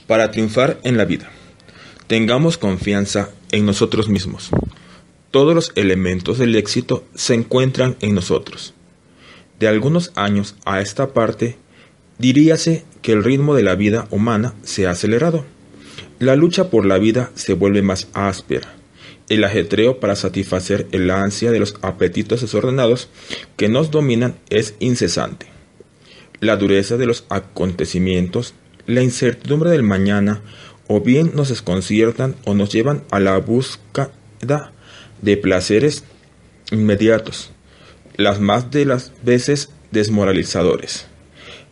Para triunfar en la vida, tengamos confianza en nosotros mismos. Todos los elementos del éxito se encuentran en nosotros. De algunos años a esta parte, diríase que el ritmo de la vida humana se ha acelerado. La lucha por la vida se vuelve más áspera. El ajetreo para satisfacer el ansia de los apetitos desordenados que nos dominan es incesante. La dureza de los acontecimientos, la incertidumbre del mañana, o bien nos desconciertan o nos llevan a la búsqueda de placeres inmediatos, las más de las veces desmoralizadores.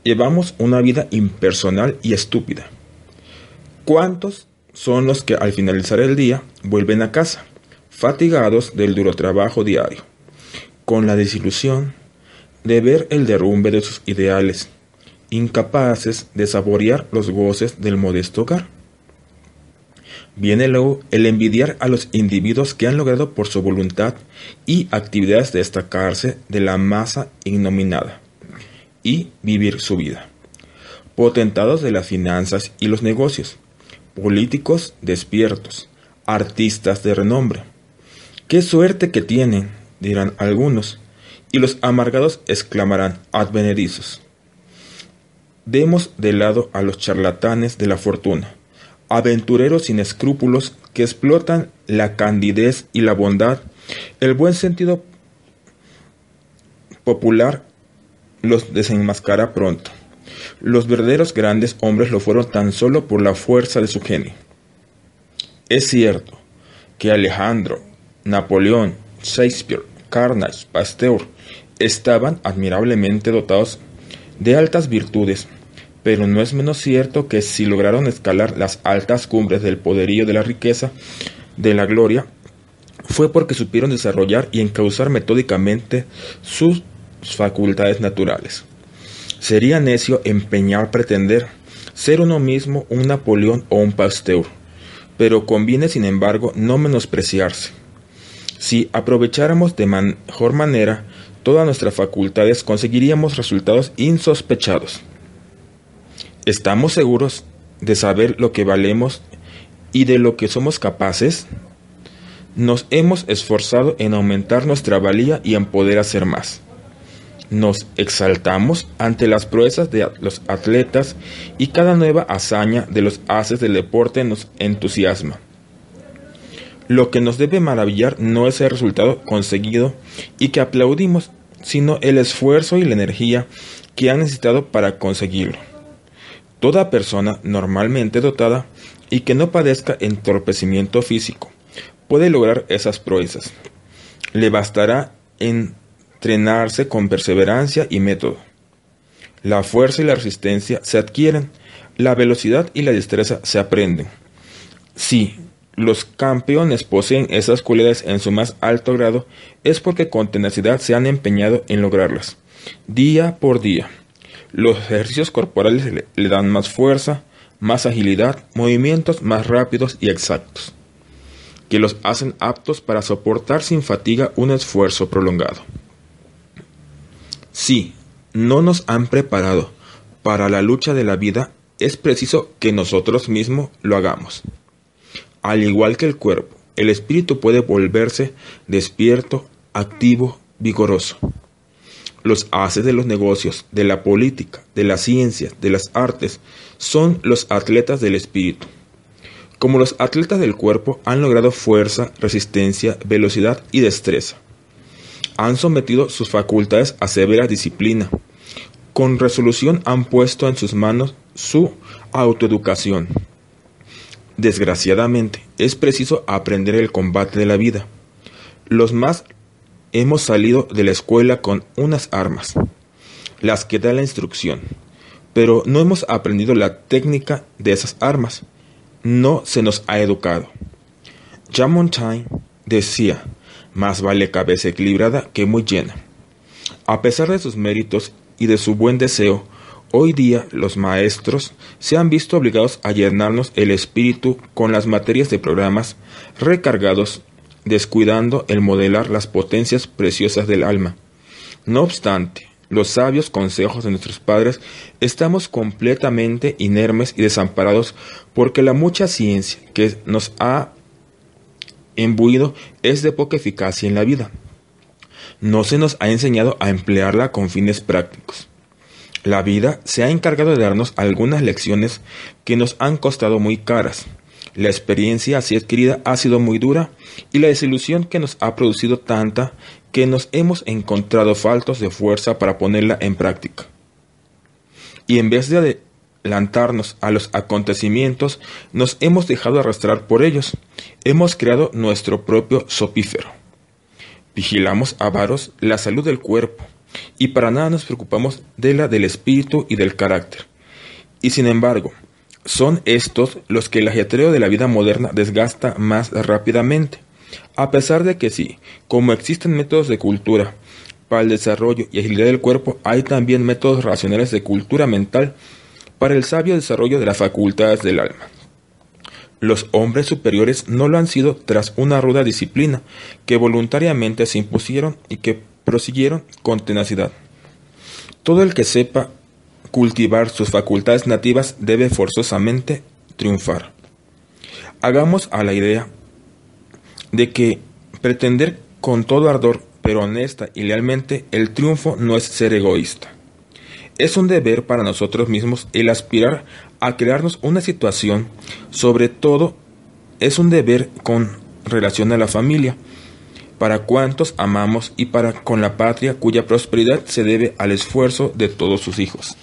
Llevamos una vida impersonal y estúpida. ¿Cuántos son los que al finalizar el día vuelven a casa, fatigados del duro trabajo diario, con la desilusión de ver el derrumbe de sus ideales, incapaces de saborear los goces del modesto hogar? Viene luego el envidiar a los individuos que han logrado por su voluntad y actividades destacarse de la masa ignominada y vivir su vida. Potentados de las finanzas y los negocios, políticos despiertos, artistas de renombre. ¡Qué suerte que tienen!, dirán algunos, y los amargados exclamarán advenedizos. Demos de lado a los charlatanes de la fortuna, aventureros sin escrúpulos que explotan la candidez y la bondad, el buen sentido popular los desenmascara pronto. Los verdaderos grandes hombres lo fueron tan solo por la fuerza de su genio. Es cierto que Alejandro, Napoleón, Shakespeare, Carnegie, Pasteur estaban admirablemente dotados de altas virtudes, pero no es menos cierto que si lograron escalar las altas cumbres del poderío, de la riqueza, de la gloria, fue porque supieron desarrollar y encauzar metódicamente sus facultades naturales. Sería necio pretender ser uno mismo un Napoleón o un Pasteur, pero conviene sin embargo no menospreciarse. Si aprovecháramos de mejor manera todas nuestras facultades, conseguiríamos resultados insospechados. ¿Estamos seguros de saber lo que valemos y de lo que somos capaces? Nos hemos esforzado en aumentar nuestra valía y en poder hacer más. Nos exaltamos ante las proezas de los atletas y cada nueva hazaña de los haces del deporte nos entusiasma. Lo que nos debe maravillar no es el resultado conseguido y que aplaudimos, sino el esfuerzo y la energía que han necesitado para conseguirlo. Toda persona normalmente dotada y que no padezca entorpecimiento físico puede lograr esas proezas. Le bastará entrenarse con perseverancia y método. La fuerza y la resistencia se adquieren, la velocidad y la destreza se aprenden. Sí, los campeones poseen esas cualidades en su más alto grado, es porque con tenacidad se han empeñado en lograrlas, día por día. Los ejercicios corporales le dan más fuerza, más agilidad, movimientos más rápidos y exactos, que los hacen aptos para soportar sin fatiga un esfuerzo prolongado. Si no nos han preparado para la lucha de la vida, es preciso que nosotros mismos lo hagamos. Al igual que el cuerpo, el espíritu puede volverse despierto, activo, vigoroso. Los haces de los negocios, de la política, de las ciencias, de las artes, son los atletas del espíritu. Como los atletas del cuerpo han logrado fuerza, resistencia, velocidad y destreza. Han sometido sus facultades a severa disciplina. Con resolución han puesto en sus manos su autoeducación. Desgraciadamente, es preciso aprender el combate de la vida. Los más hemos salido de la escuela con unas armas, las que da la instrucción, pero no hemos aprendido la técnica de esas armas. No se nos ha educado. Jean Montaigne decía: más vale cabeza equilibrada que muy llena. A pesar de sus méritos y de su buen deseo, hoy día los maestros se han visto obligados a llenarnos el espíritu con las materias de programas recargados, descuidando el modelar las potencias preciosas del alma. No obstante, los sabios consejos de nuestros padres, estamos completamente inermes y desamparados porque la mucha ciencia que nos ha imbuido es de poca eficacia en la vida. No se nos ha enseñado a emplearla con fines prácticos. La vida se ha encargado de darnos algunas lecciones que nos han costado muy caras. La experiencia así adquirida ha sido muy dura y la desilusión que nos ha producido tanta que nos hemos encontrado faltos de fuerza para ponerla en práctica. Y en vez de adelantarnos a los acontecimientos, nos hemos dejado arrastrar por ellos. Hemos creado nuestro propio sopífero. Vigilamos avaros la salud del cuerpo y para nada nos preocupamos de la del espíritu y del carácter. Y sin embargo, son estos los que el ajetreo de la vida moderna desgasta más rápidamente. A pesar de que sí, como existen métodos de cultura para el desarrollo y agilidad del cuerpo, hay también métodos racionales de cultura mental para el sabio desarrollo de las facultades del alma. Los hombres superiores no lo han sido tras una ruda disciplina que voluntariamente se impusieron y que prosiguieron con tenacidad. Todo el que sepa cultivar sus facultades nativas debe forzosamente triunfar. Hagamos a la idea de que pretender con todo ardor, pero honesta y lealmente, el triunfo no es ser egoísta. Es un deber para nosotros mismos el aspirar a crearnos una situación, sobre todo es un deber con relación a la familia, para cuantos amamos y para con la patria cuya prosperidad se debe al esfuerzo de todos sus hijos.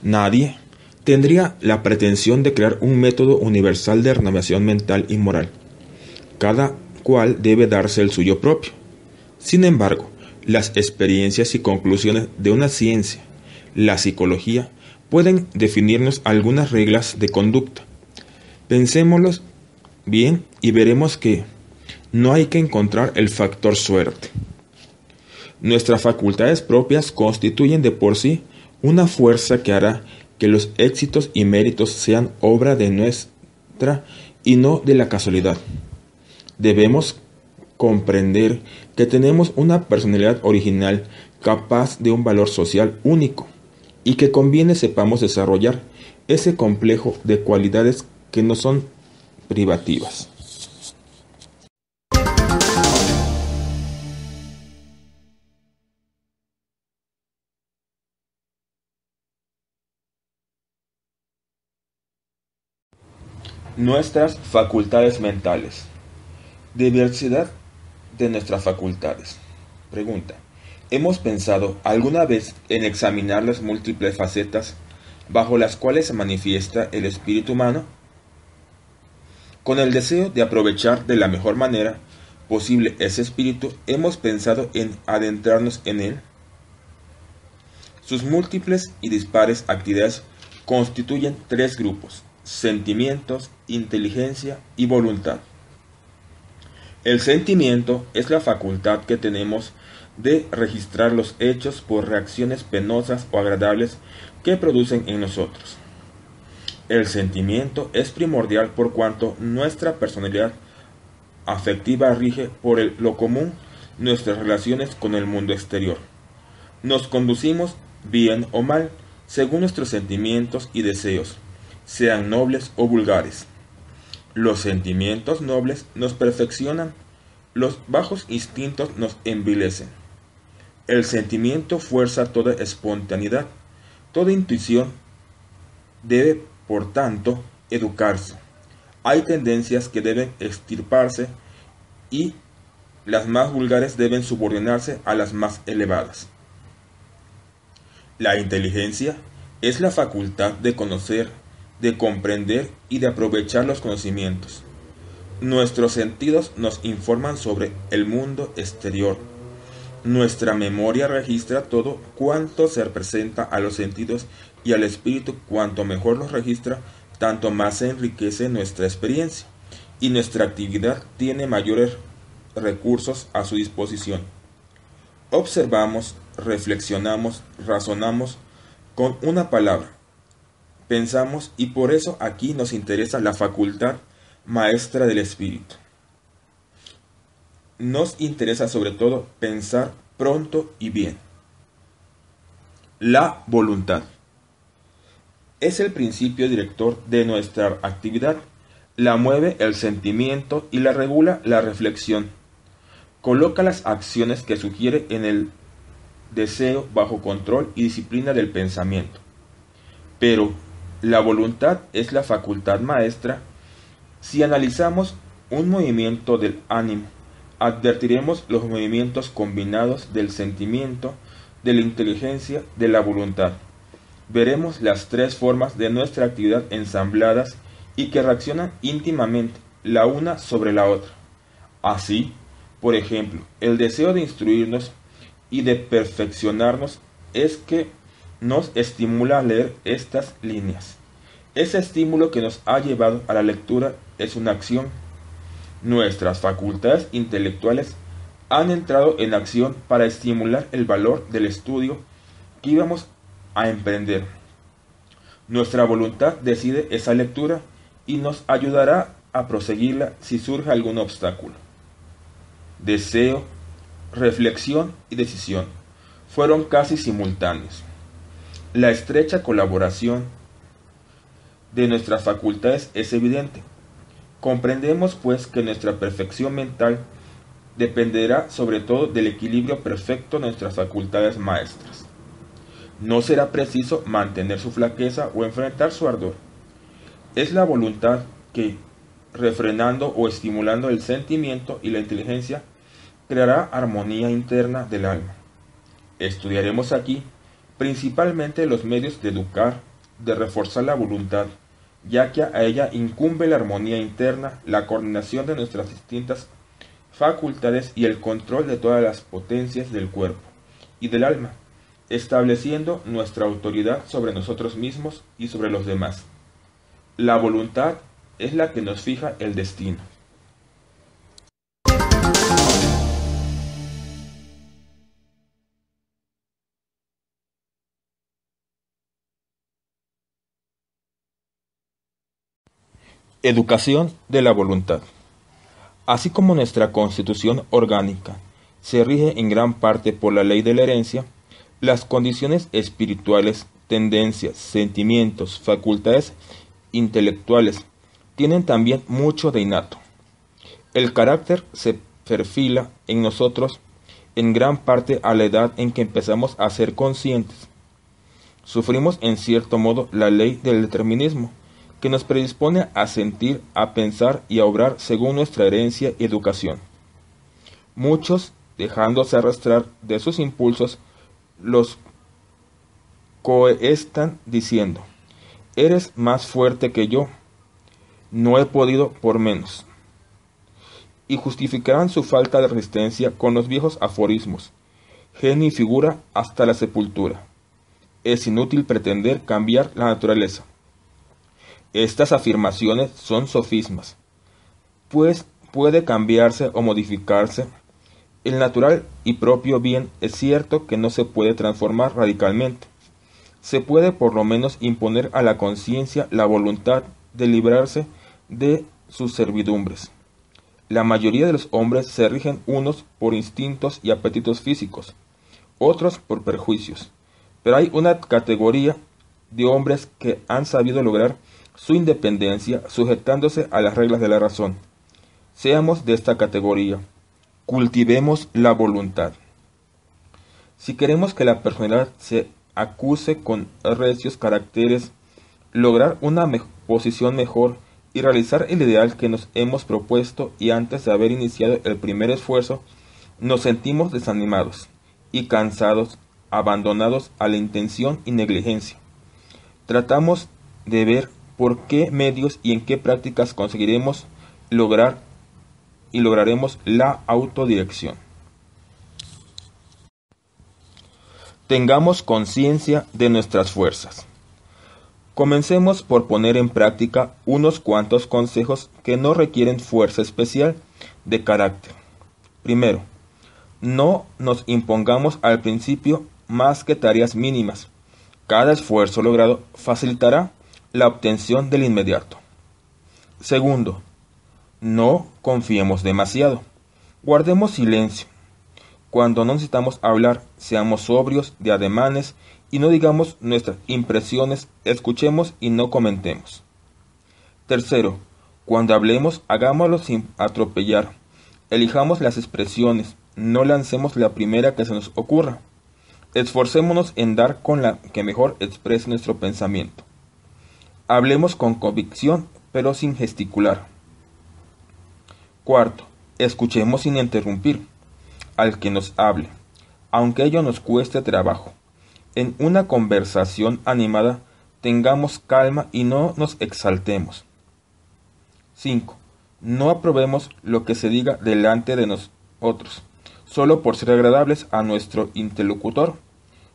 Nadie tendría la pretensión de crear un método universal de renovación mental y moral. Cada cual debe darse el suyo propio. Sin embargo, las experiencias y conclusiones de una ciencia, la psicología, pueden definirnos algunas reglas de conducta. Pensémoslos bien y veremos que no hay que encontrar el factor suerte. Nuestras facultades propias constituyen de por sí una fuerza que hará que los éxitos y méritos sean obra de nuestra y no de la casualidad. Debemos comprender que tenemos una personalidad original capaz de un valor social único y que conviene sepamos desarrollar ese complejo de cualidades que no son privativas. Nuestras facultades mentales. Diversidad de nuestras facultades. Pregunta: ¿hemos pensado alguna vez en examinar las múltiples facetas bajo las cuales se manifiesta el espíritu humano? Con el deseo de aprovechar de la mejor manera posible ese espíritu, ¿hemos pensado en adentrarnos en él? Sus múltiples y dispares actividades constituyen tres grupos: sentimientos, inteligencia y voluntad. El sentimiento es la facultad que tenemos de registrar los hechos por reacciones penosas o agradables que producen en nosotros. El sentimiento es primordial por cuanto nuestra personalidad afectiva rige por lo común nuestras relaciones con el mundo exterior. Nos conducimos bien o mal según nuestros sentimientos y deseos, sean nobles o vulgares. Los sentimientos nobles nos perfeccionan, los bajos instintos nos envilecen. El sentimiento fuerza toda espontaneidad, toda intuición debe, por tanto, educarse. Hay tendencias que deben extirparse y las más vulgares deben subordinarse a las más elevadas. La inteligencia es la facultad de conocer, de comprender y de aprovechar los conocimientos. Nuestros sentidos nos informan sobre el mundo exterior. Nuestra memoria registra todo cuanto se representa a los sentidos y al espíritu. Cuanto mejor los registra, tanto más se enriquece nuestra experiencia y nuestra actividad tiene mayores recursos a su disposición. Observamos, reflexionamos, razonamos con una palabra. Pensamos y por eso aquí nos interesa la facultad maestra del espíritu. Nos interesa sobre todo pensar pronto y bien. La voluntad es el principio director de nuestra actividad. La mueve el sentimiento y la regula la reflexión. Coloca las acciones que sugiere en el deseo bajo control y disciplina del pensamiento. Pero la voluntad es la facultad maestra. Si analizamos un movimiento del ánimo, advertiremos los movimientos combinados del sentimiento, de la inteligencia, de la voluntad. Veremos las tres formas de nuestra actividad ensambladas y que reaccionan íntimamente la una sobre la otra. Así, por ejemplo, el deseo de instruirnos y de perfeccionarnos es que nos estimula a leer estas líneas. Ese estímulo que nos ha llevado a la lectura es una acción. Nuestras facultades intelectuales han entrado en acción para estimular el valor del estudio que íbamos a emprender. Nuestra voluntad decide esa lectura y nos ayudará a proseguirla si surge algún obstáculo. Deseo, reflexión y decisión fueron casi simultáneos. La estrecha colaboración de nuestras facultades es evidente. Comprendemos pues que nuestra perfección mental dependerá sobre todo del equilibrio perfecto de nuestras facultades maestras. No será preciso mantener su flaqueza o enfrentar su ardor. Es la voluntad que, refrenando o estimulando el sentimiento y la inteligencia, creará armonía interna del alma. Estudiaremos aquí principalmente los medios de educar, de reforzar la voluntad, ya que a ella incumbe la armonía interna, la coordinación de nuestras distintas facultades y el control de todas las potencias del cuerpo y del alma, estableciendo nuestra autoridad sobre nosotros mismos y sobre los demás. La voluntad es la que nos fija el destino. Educación de la voluntad. Así como nuestra constitución orgánica se rige en gran parte por la ley de la herencia, las condiciones espirituales, tendencias, sentimientos, facultades intelectuales tienen también mucho de innato. El carácter se perfila en nosotros en gran parte a la edad en que empezamos a ser conscientes. Sufrimos en cierto modo la ley del determinismo, que nos predispone a sentir, a pensar y a obrar según nuestra herencia y educación. Muchos, dejándose arrastrar de sus impulsos, los cohestan diciendo: «Eres más fuerte que yo, no he podido por menos», y justificarán su falta de resistencia con los viejos aforismos: «Genio y figura hasta la sepultura. Es inútil pretender cambiar la naturaleza». Estas afirmaciones son sofismas, pues puede cambiarse o modificarse. El natural y propio bien es cierto que no se puede transformar radicalmente. Se puede por lo menos imponer a la conciencia la voluntad de librarse de sus servidumbres. La mayoría de los hombres se rigen unos por instintos y apetitos físicos, otros por prejuicios, pero hay una categoría de hombres que han sabido lograr su independencia sujetándose a las reglas de la razón. Seamos de esta categoría. Cultivemos la voluntad. Si queremos que la personalidad se acuse con recios caracteres, lograr una posición mejor y realizar el ideal que nos hemos propuesto, y antes de haber iniciado el primer esfuerzo, nos sentimos desanimados y cansados, abandonados a la intención y negligencia. Tratamos de ver por qué medios y en qué prácticas conseguiremos lograr y lograremos la autodirección. Tengamos conciencia de nuestras fuerzas. Comencemos por poner en práctica unos cuantos consejos que no requieren fuerza especial de carácter. Primero, no nos impongamos al principio más que tareas mínimas. Cada esfuerzo logrado facilitará la obtención del inmediato. Segundo, no confiemos demasiado. Guardemos silencio. Cuando no necesitamos hablar, seamos sobrios de ademanes y no digamos nuestras impresiones, escuchemos y no comentemos. Tercero, cuando hablemos, hagámoslo sin atropellar. Elijamos las expresiones, no lancemos la primera que se nos ocurra. Esforcémonos en dar con la que mejor exprese nuestro pensamiento. Hablemos con convicción, pero sin gesticular. Cuarto, escuchemos sin interrumpir al que nos hable, aunque ello nos cueste trabajo. En una conversación animada, tengamos calma y no nos exaltemos. 5. No aprobemos lo que se diga delante de nosotros, solo por ser agradables a nuestro interlocutor.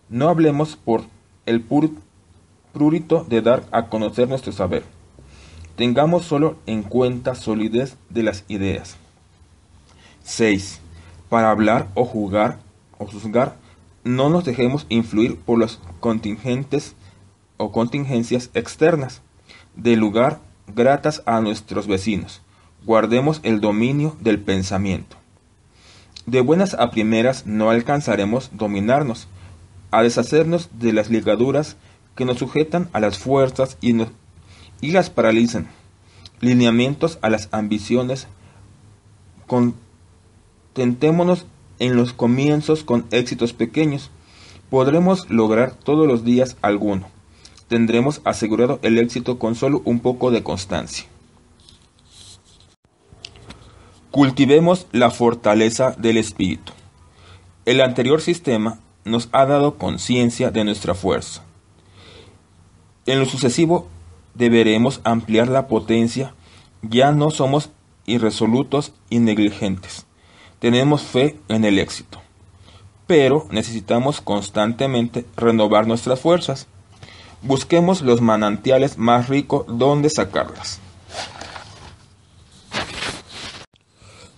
No hablemos por el prurito de dar a conocer nuestro saber. Tengamos solo en cuenta solidez de las ideas. 6. Para hablar o juzgar, no nos dejemos influir por las contingentes o contingencias externas del lugar gratas a nuestros vecinos. Guardemos el dominio del pensamiento. De buenas a primeras no alcanzaremos dominarnos, a deshacernos de las ligaduras que nos sujetan a las fuerzas y las paralizan, lineamientos a las ambiciones. Contentémonos en los comienzos con éxitos pequeños. Podremos lograr todos los días alguno. Tendremos asegurado el éxito con solo un poco de constancia. Cultivemos la fortaleza del espíritu. El anterior sistema nos ha dado conciencia de nuestra fuerza. En lo sucesivo deberemos ampliar la potencia. Ya no somos irresolutos y negligentes. Tenemos fe en el éxito, pero necesitamos constantemente renovar nuestras fuerzas. Busquemos los manantiales más ricos donde sacarlas.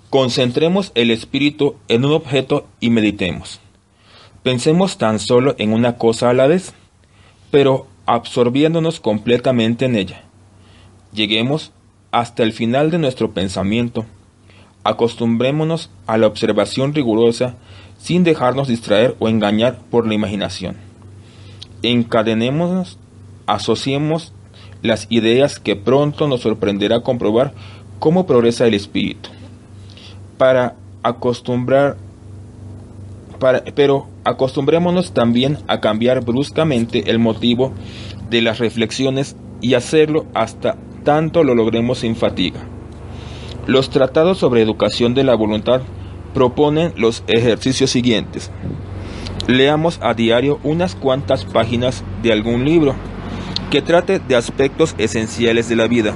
Concentremos el espíritu en un objeto y meditemos. Pensemos tan solo en una cosa a la vez, pero absorbiéndonos completamente en ella. Lleguemos hasta el final de nuestro pensamiento. Acostumbrémonos a la observación rigurosa sin dejarnos distraer o engañar por la imaginación. Encadenémonos, asociemos las ideas que pronto nos sorprenderá comprobar cómo progresa el espíritu. Pero acostumbrémonos también a cambiar bruscamente el motivo de las reflexiones y hacerlo hasta tanto lo logremos sin fatiga. Los tratados sobre educación de la voluntad proponen los ejercicios siguientes. Leamos a diario unas cuantas páginas de algún libro que trate de aspectos esenciales de la vida.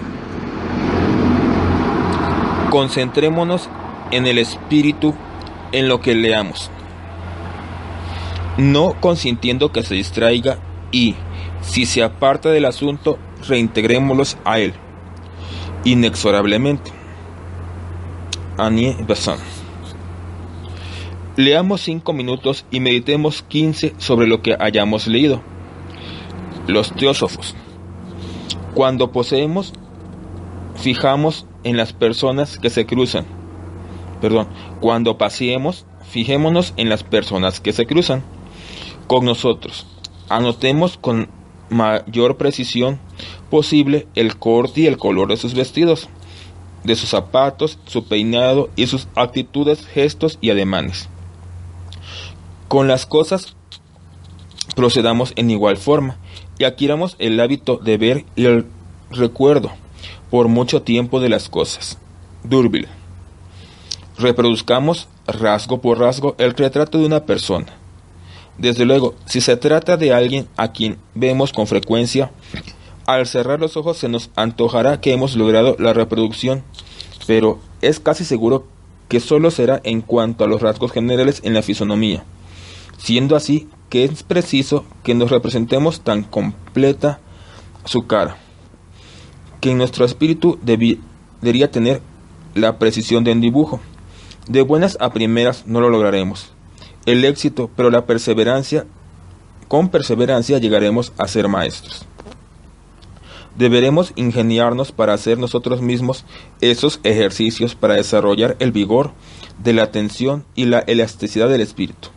Concentrémonos en el espíritu en lo que leamos, no consintiendo que se distraiga y, si se aparta del asunto, reintegrémoslos a él, inexorablemente. Annie Besant. Leamos 5 minutos y meditemos 15 sobre lo que hayamos leído. Los teósofos. Cuando poseemos, fijamos en las personas que se cruzan. Cuando paseemos, fijémonos en las personas que se cruzan con nosotros. Anotemos con mayor precisión posible el corte y el color de sus vestidos, de sus zapatos, su peinado y sus actitudes, gestos y ademanes. Con las cosas procedamos en igual forma y adquiramos el hábito de ver y el recuerdo por mucho tiempo de las cosas. D'Urville. Reproduzcamos rasgo por rasgo el retrato de una persona. Desde luego, si se trata de alguien a quien vemos con frecuencia, al cerrar los ojos se nos antojará que hemos logrado la reproducción, pero es casi seguro que solo será en cuanto a los rasgos generales en la fisonomía, siendo así que es preciso que nos representemos tan completa su cara, que en nuestro espíritu debería tener la precisión de un dibujo. De buenas a primeras no lo lograremos el éxito, pero con perseverancia llegaremos a ser maestros. Deberemos ingeniarnos para hacer nosotros mismos esos ejercicios para desarrollar el vigor de la atención y la elasticidad del espíritu.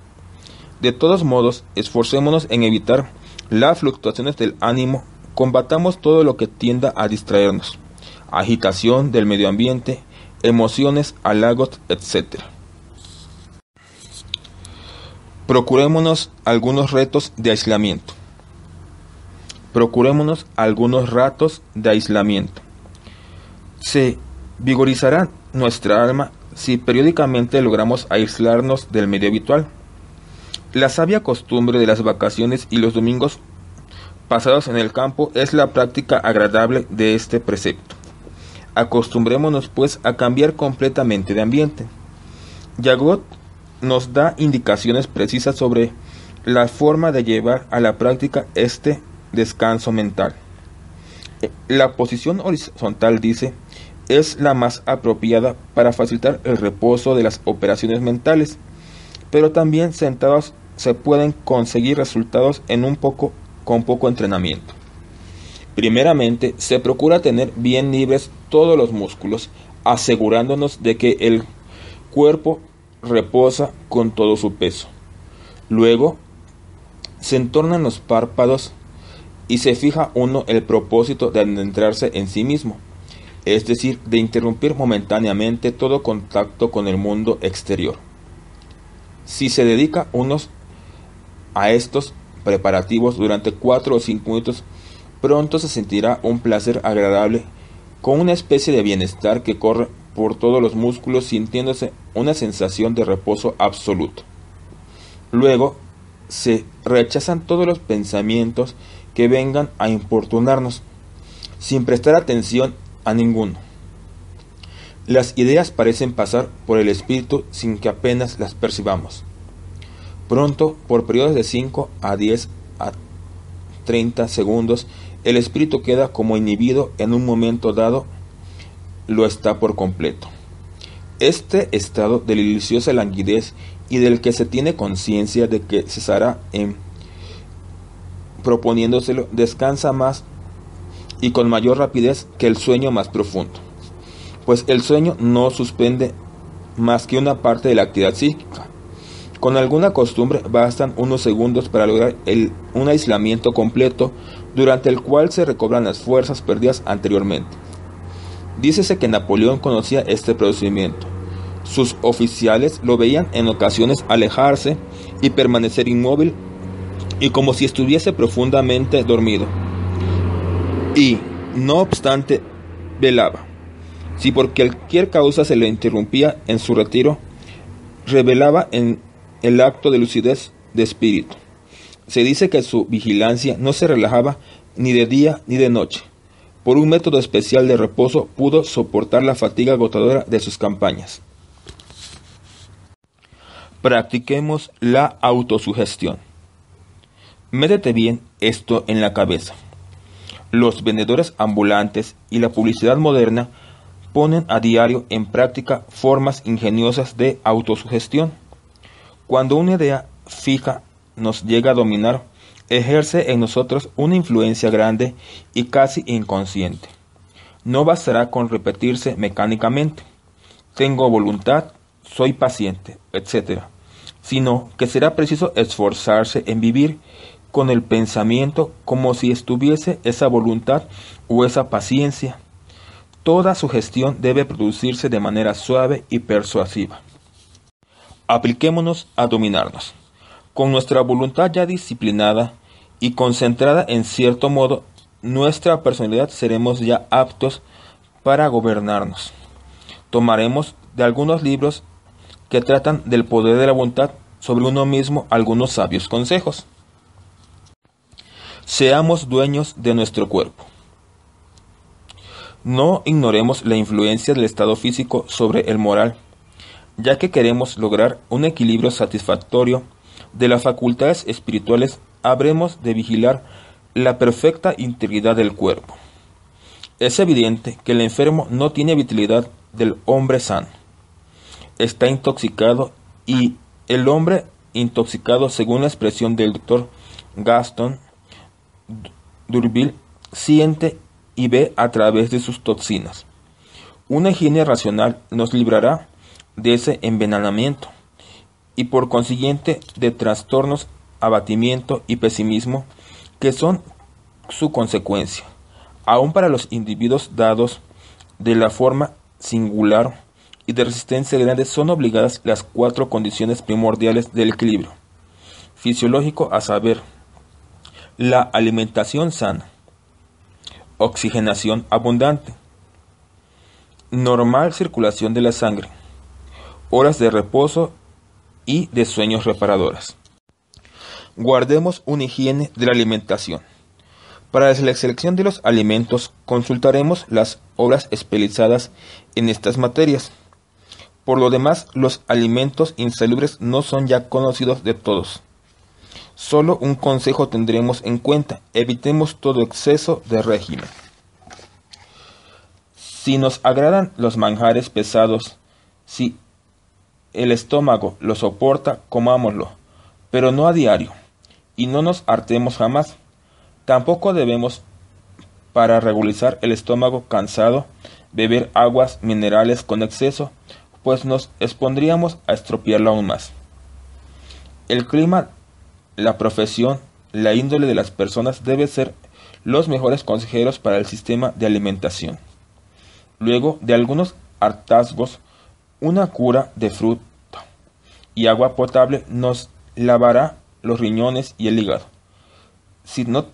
De todos modos, esforcémonos en evitar las fluctuaciones del ánimo, combatamos todo lo que tienda a distraernos, agitación del medio ambiente, emociones, halagos, etc. Procurémonos algunos retos de aislamiento. Procurémonos algunos ratos de aislamiento. Se vigorizará nuestra alma si periódicamente logramos aislarnos del medio habitual. La sabia costumbre de las vacaciones y los domingos pasados en el campo es la práctica agradable de este precepto. Acostumbrémonos pues a cambiar completamente de ambiente. Jagot nos da indicaciones precisas sobre la forma de llevar a la práctica este descanso mental. La posición horizontal, dice, es la más apropiada para facilitar el reposo de las operaciones mentales, pero también sentados se pueden conseguir resultados con poco entrenamiento. Primeramente, se procura tener bien libres todos los músculos, asegurándonos de que el cuerpo reposa con todo su peso. Luego, se entornan los párpados y se fija uno el propósito de adentrarse en sí mismo, es decir, de interrumpir momentáneamente todo contacto con el mundo exterior. Si se dedica unos a estos preparativos durante 4 o 5 minutos, pronto se sentirá un placer agradable, con una especie de bienestar que corre por todos los músculos, sintiéndose una sensación de reposo absoluto. Luego, se rechazan todos los pensamientos que vengan a importunarnos, sin prestar atención a ninguno. Las ideas parecen pasar por el espíritu sin que apenas las percibamos. Pronto, por periodos de 5 a 10 a 30 segundos, el espíritu queda como inhibido. En un momento dado lo está por completo. Este estado de deliciosa languidez y del que se tiene conciencia de que cesará en proponiéndoselo, descansa más y con mayor rapidez que el sueño más profundo, pues el sueño no suspende más que una parte de la actividad psíquica. Con alguna costumbre bastan unos segundos para lograr un aislamiento completo, durante el cual se recobran las fuerzas perdidas anteriormente. Dícese que Napoleón conocía este procedimiento. Sus oficiales lo veían en ocasiones alejarse y permanecer inmóvil y como si estuviese profundamente dormido. Y, no obstante, velaba. Si por cualquier causa se le interrumpía en su retiro, revelaba en el acto de lucidez de espíritu. Se dice que su vigilancia no se relajaba ni de día ni de noche. Por un método especial de reposo pudo soportar la fatiga agotadora de sus campañas. Practiquemos la autosugestión. Métete bien esto en la cabeza. Los vendedores ambulantes y la publicidad moderna ponen a diario en práctica formas ingeniosas de autosugestión. Cuando una idea fija nos llega a dominar, ejerce en nosotros una influencia grande y casi inconsciente. No bastará con repetirse mecánicamente, tengo voluntad, soy paciente, etc., sino que será preciso esforzarse en vivir con el pensamiento como si estuviese esa voluntad o esa paciencia. Toda sugestión debe producirse de manera suave y persuasiva. Apliquémonos a dominarnos. Con nuestra voluntad ya disciplinada y concentrada en cierto modo, nuestra personalidad seremos ya aptos para gobernarnos. Tomaremos de algunos libros que tratan del poder de la voluntad sobre uno mismo algunos sabios consejos. Seamos dueños de nuestro cuerpo. No ignoremos la influencia del estado físico sobre el moral, ya que queremos lograr un equilibrio satisfactorio de las facultades espirituales, habremos de vigilar la perfecta integridad del cuerpo. Es evidente que el enfermo no tiene vitalidad del hombre sano. Está intoxicado, y el hombre intoxicado, según la expresión del doctor Gaston D'Urville, siente y ve a través de sus toxinas. Una higiene racional nos librará de ese envenenamiento y por consiguiente de trastornos, abatimiento y pesimismo que son su consecuencia. Aún para los individuos dados de la forma singular y de resistencia grande son obligadas las 4 condiciones primordiales del equilibrio fisiológico, a saber, la alimentación sana, oxigenación abundante, normal circulación de la sangre, horas de reposo y de sueños reparadoras. Guardemos una higiene de la alimentación. Para la selección de los alimentos consultaremos las obras especializadas en estas materias. Por lo demás, los alimentos insalubres no son ya conocidos de todos. Solo un consejo tendremos en cuenta: evitemos todo exceso de régimen. Si nos agradan los manjares pesados, si el estómago lo soporta, comámoslo, pero no a diario, y no nos hartemos jamás. Tampoco debemos, para regularizar el estómago cansado, beber aguas minerales con exceso, pues nos expondríamos a estropearlo aún más. El clima, la profesión, la índole de las personas deben ser los mejores consejeros para el sistema de alimentación. Luego de algunos hartazgos, una cura de fruta y agua potable nos lavará los riñones y el hígado. Si no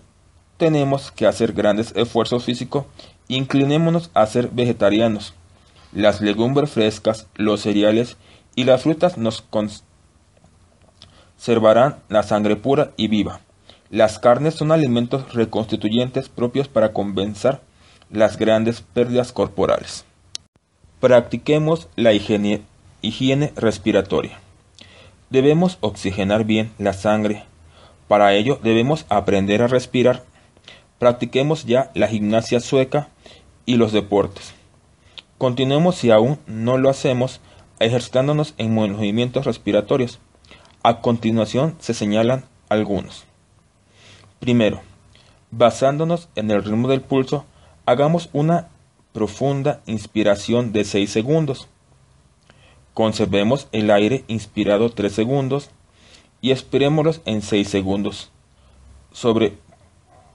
tenemos que hacer grandes esfuerzos físicos, inclinémonos a ser vegetarianos. Las legumbres frescas, los cereales y las frutas nos conservarán la sangre pura y viva. Las carnes son alimentos reconstituyentes propios para compensar las grandes pérdidas corporales. Practiquemos la higiene respiratoria. Debemos oxigenar bien la sangre. Para ello debemos aprender a respirar. Practiquemos ya la gimnasia sueca y los deportes. Continuemos, si aún no lo hacemos, ejercitándonos en movimientos respiratorios. A continuación se señalan algunos. Primero, basándonos en el ritmo del pulso, hagamos una profunda inspiración de 6 segundos. Conservemos el aire inspirado 3 segundos y expirémoslo en 6 segundos. Sobre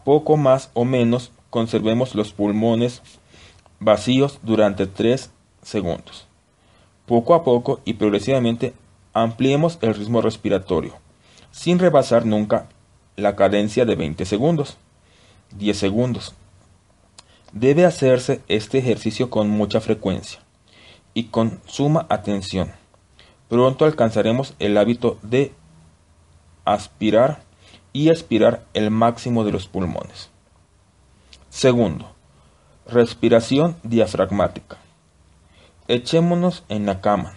poco más o menos, conservemos los pulmones vacíos durante 3 segundos. Poco a poco y progresivamente ampliemos el ritmo respiratorio, sin rebasar nunca la cadencia de 20 segundos, 10 segundos. Debe hacerse este ejercicio con mucha frecuencia y con suma atención. Pronto alcanzaremos el hábito de aspirar y expirar el máximo de los pulmones. Segundo, respiración diafragmática. Echémonos en la cama.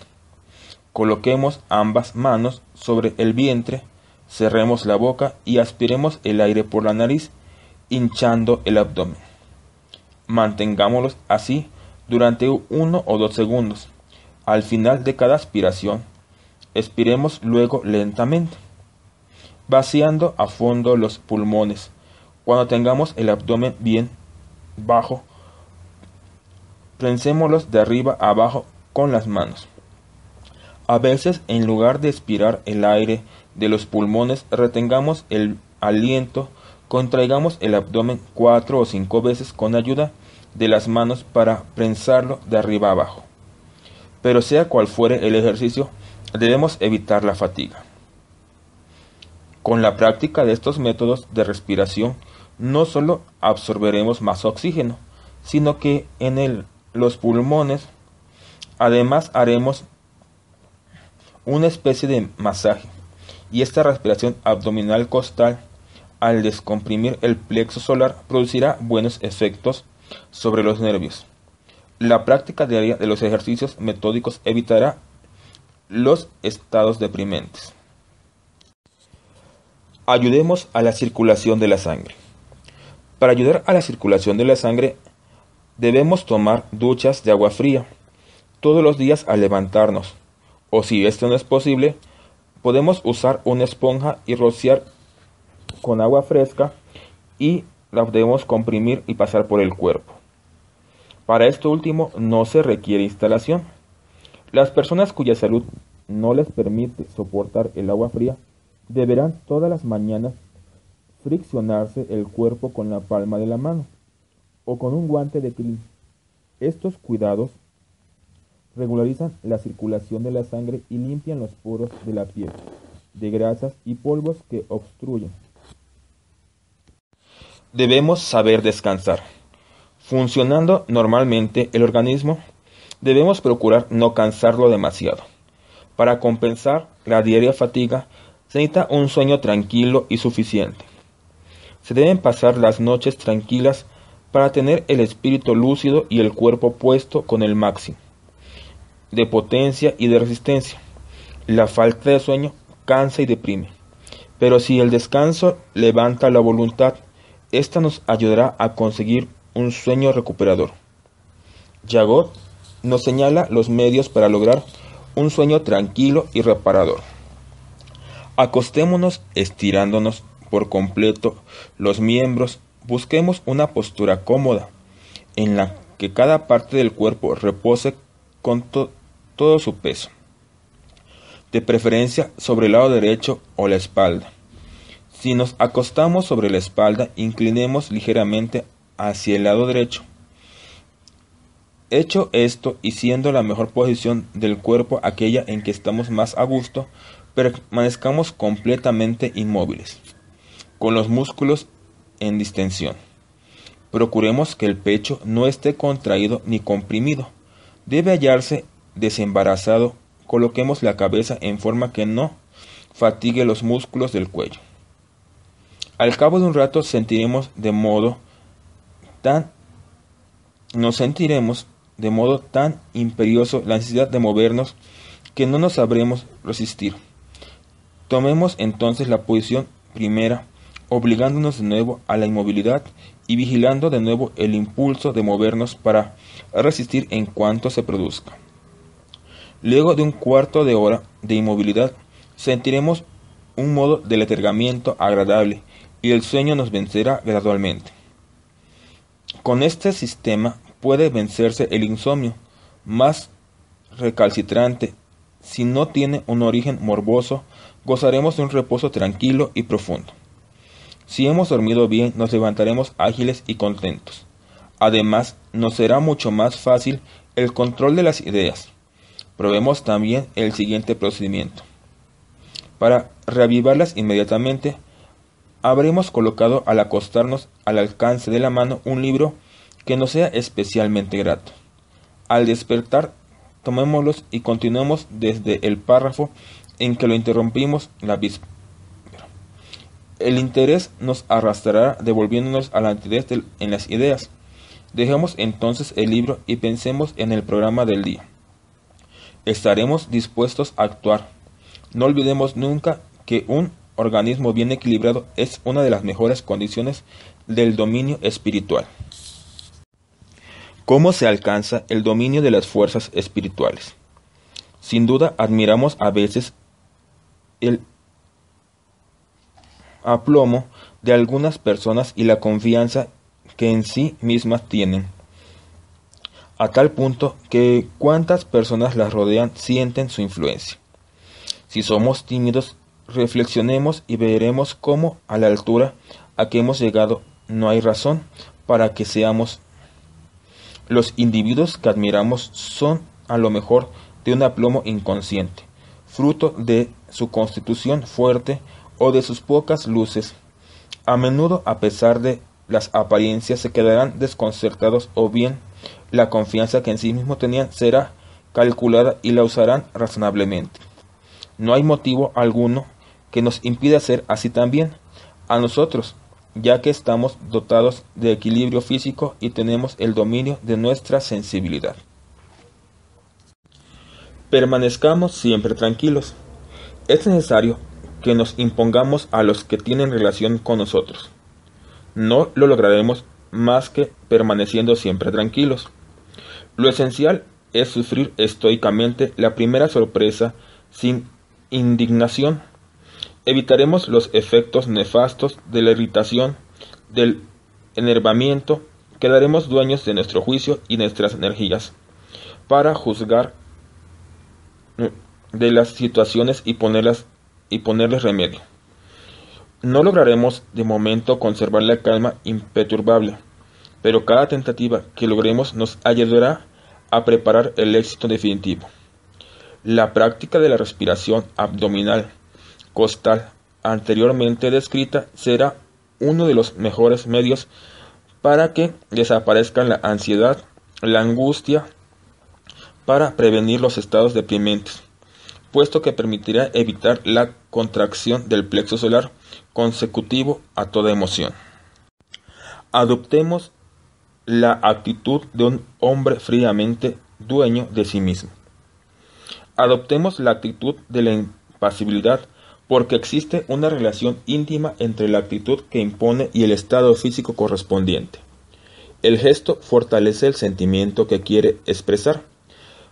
Coloquemos ambas manos sobre el vientre, cerremos la boca y aspiremos el aire por la nariz, hinchando el abdomen. Mantengámoslo así durante 1 o 2 segundos. Al final de cada aspiración, expiremos luego lentamente, vaciando a fondo los pulmones. Cuando tengamos el abdomen bien bajo, prensémoslos de arriba a abajo con las manos. A veces, en lugar de expirar el aire de los pulmones, retengamos el aliento, contraigamos el abdomen 4 o 5 veces con ayuda de las manos para prensarlo de arriba a abajo. Pero sea cual fuere el ejercicio, debemos evitar la fatiga. Con la práctica de estos métodos de respiración, no solo absorberemos más oxígeno, sino que en los pulmones, además haremos una especie de masaje, y esta respiración abdominal costal, al descomprimir el plexo solar, producirá buenos efectos sobre los nervios. La práctica diaria de los ejercicios metódicos evitará los estados deprimentes. Ayudemos a la circulación de la sangre. Para ayudar a la circulación de la sangre, debemos tomar duchas de agua fría todos los días al levantarnos, o si esto no es posible, podemos usar una esponja y rociar con agua fresca y la debemos comprimir y pasar por el cuerpo. Para esto último no se requiere instalación. Las personas cuya salud no les permite soportar el agua fría, deberán todas las mañanas friccionarse el cuerpo con la palma de la mano o con un guante de crin. Estos cuidados regularizan la circulación de la sangre y limpian los poros de la piel de grasas y polvos que obstruyen. Debemos saber descansar. Funcionando normalmente el organismo, debemos procurar no cansarlo demasiado. Para compensar la diaria fatiga, se necesita un sueño tranquilo y suficiente. Se deben pasar las noches tranquilas para tener el espíritu lúcido y el cuerpo puesto con el máximo de potencia y de resistencia. La falta de sueño cansa y deprime, pero si el descanso levanta la voluntad, esta nos ayudará a conseguir un sueño recuperador. Jagot nos señala los medios para lograr un sueño tranquilo y reparador. Acostémonos estirándonos por completo los miembros, busquemos una postura cómoda, en la que cada parte del cuerpo repose con todo su peso, de preferencia sobre el lado derecho o la espalda. Si nos acostamos sobre la espalda, inclinemos ligeramente hacia el lado derecho. Hecho esto, y siendo la mejor posición del cuerpo aquella en que estamos más a gusto, permanezcamos completamente inmóviles, con los músculos en distensión. Procuremos que el pecho no esté contraído ni comprimido. Debe hallarse desembarazado. Coloquemos la cabeza en forma que no fatigue los músculos del cuello. Al cabo de un rato nos sentiremos de modo tan imperioso la necesidad de movernos que no nos sabremos resistir. Tomemos entonces la posición primera, obligándonos de nuevo a la inmovilidad y vigilando de nuevo el impulso de movernos para resistir en cuanto se produzca. Luego de un cuarto de hora de inmovilidad, sentiremos un modo de letargamiento agradable y el sueño nos vencerá gradualmente. Con este sistema puede vencerse el insomnio, más recalcitrante. Si no tiene un origen morboso, gozaremos de un reposo tranquilo y profundo. Si hemos dormido bien, nos levantaremos ágiles y contentos. Además, nos será mucho más fácil el control de las ideas. Probemos también el siguiente procedimiento. Para reavivarlas inmediatamente, habremos colocado al acostarnos al alcance de la mano un libro que nos sea especialmente grato. Al despertar, tomémoslos y continuemos desde el párrafo en que lo interrumpimos la víspera. El interés nos arrastrará devolviéndonos a la nitidez en las ideas. Dejemos entonces el libro y pensemos en el programa del día. Estaremos dispuestos a actuar. No olvidemos nunca que un organismo bien equilibrado es una de las mejores condiciones del dominio espiritual. ¿Cómo se alcanza el dominio de las fuerzas espirituales? Sin duda admiramos a veces el aplomo de algunas personas y la confianza que en sí mismas tienen, a tal punto que cuantas personas las rodean sienten su influencia. Si somos tímidos, reflexionemos y veremos cómo a la altura a que hemos llegado no hay razón para que seamos. Los individuos que admiramos son a lo mejor de un aplomo inconsciente, fruto de su constitución fuerte o de sus pocas luces. A menudo, a pesar de las apariencias, se quedarán desconcertados, o bien la confianza que en sí mismo tenían será calculada y la usarán razonablemente. No hay motivo alguno que nos impida ser así también a nosotros, ya que estamos dotados de equilibrio físico y tenemos el dominio de nuestra sensibilidad. Permanezcamos siempre tranquilos. Es necesario que nos impongamos a los que tienen relación con nosotros. No lo lograremos más que permaneciendo siempre tranquilos. Lo esencial es sufrir estoicamente la primera sorpresa sin indignación. Evitaremos los efectos nefastos de la irritación, del enervamiento. Quedaremos dueños de nuestro juicio y nuestras energías para juzgar de las situaciones y ponerles remedio. No lograremos de momento conservar la calma imperturbable, pero cada tentativa que logremos nos ayudará a preparar el éxito definitivo. La práctica de la respiración abdominal costal anteriormente descrita será uno de los mejores medios para que desaparezcan la ansiedad, la angustia, para prevenir los estados deprimentes, puesto que permitirá evitar la contracción del plexo solar consecutivo a toda emoción. Adoptemos la actitud de un hombre fríamente dueño de sí mismo. Adoptemos la actitud de la impasibilidad, porque existe una relación íntima entre la actitud que impone y el estado físico correspondiente. El gesto fortalece el sentimiento que quiere expresar.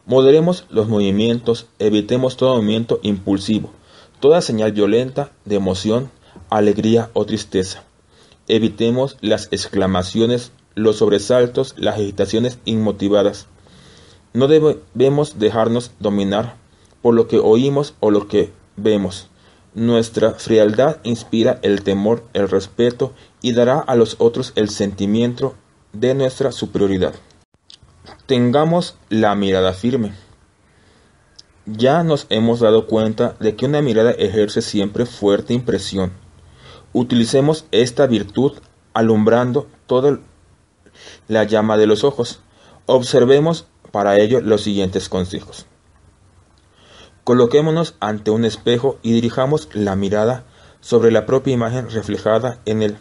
Moderemos los movimientos, evitemos todo movimiento impulsivo, toda señal violenta de emoción, alegría o tristeza. Evitemos las exclamaciones, los sobresaltos, las agitaciones inmotivadas. No debemos dejarnos dominar por lo que oímos o lo que vemos. Nuestra frialdad inspira el temor, el respeto y dará a los otros el sentimiento de nuestra superioridad. Tengamos la mirada firme. Ya nos hemos dado cuenta de que una mirada ejerce siempre fuerte impresión. Utilicemos esta virtud alumbrando toda la llama de los ojos. Observemos para ello los siguientes consejos. Coloquémonos ante un espejo y dirijamos la mirada sobre la propia imagen reflejada en él.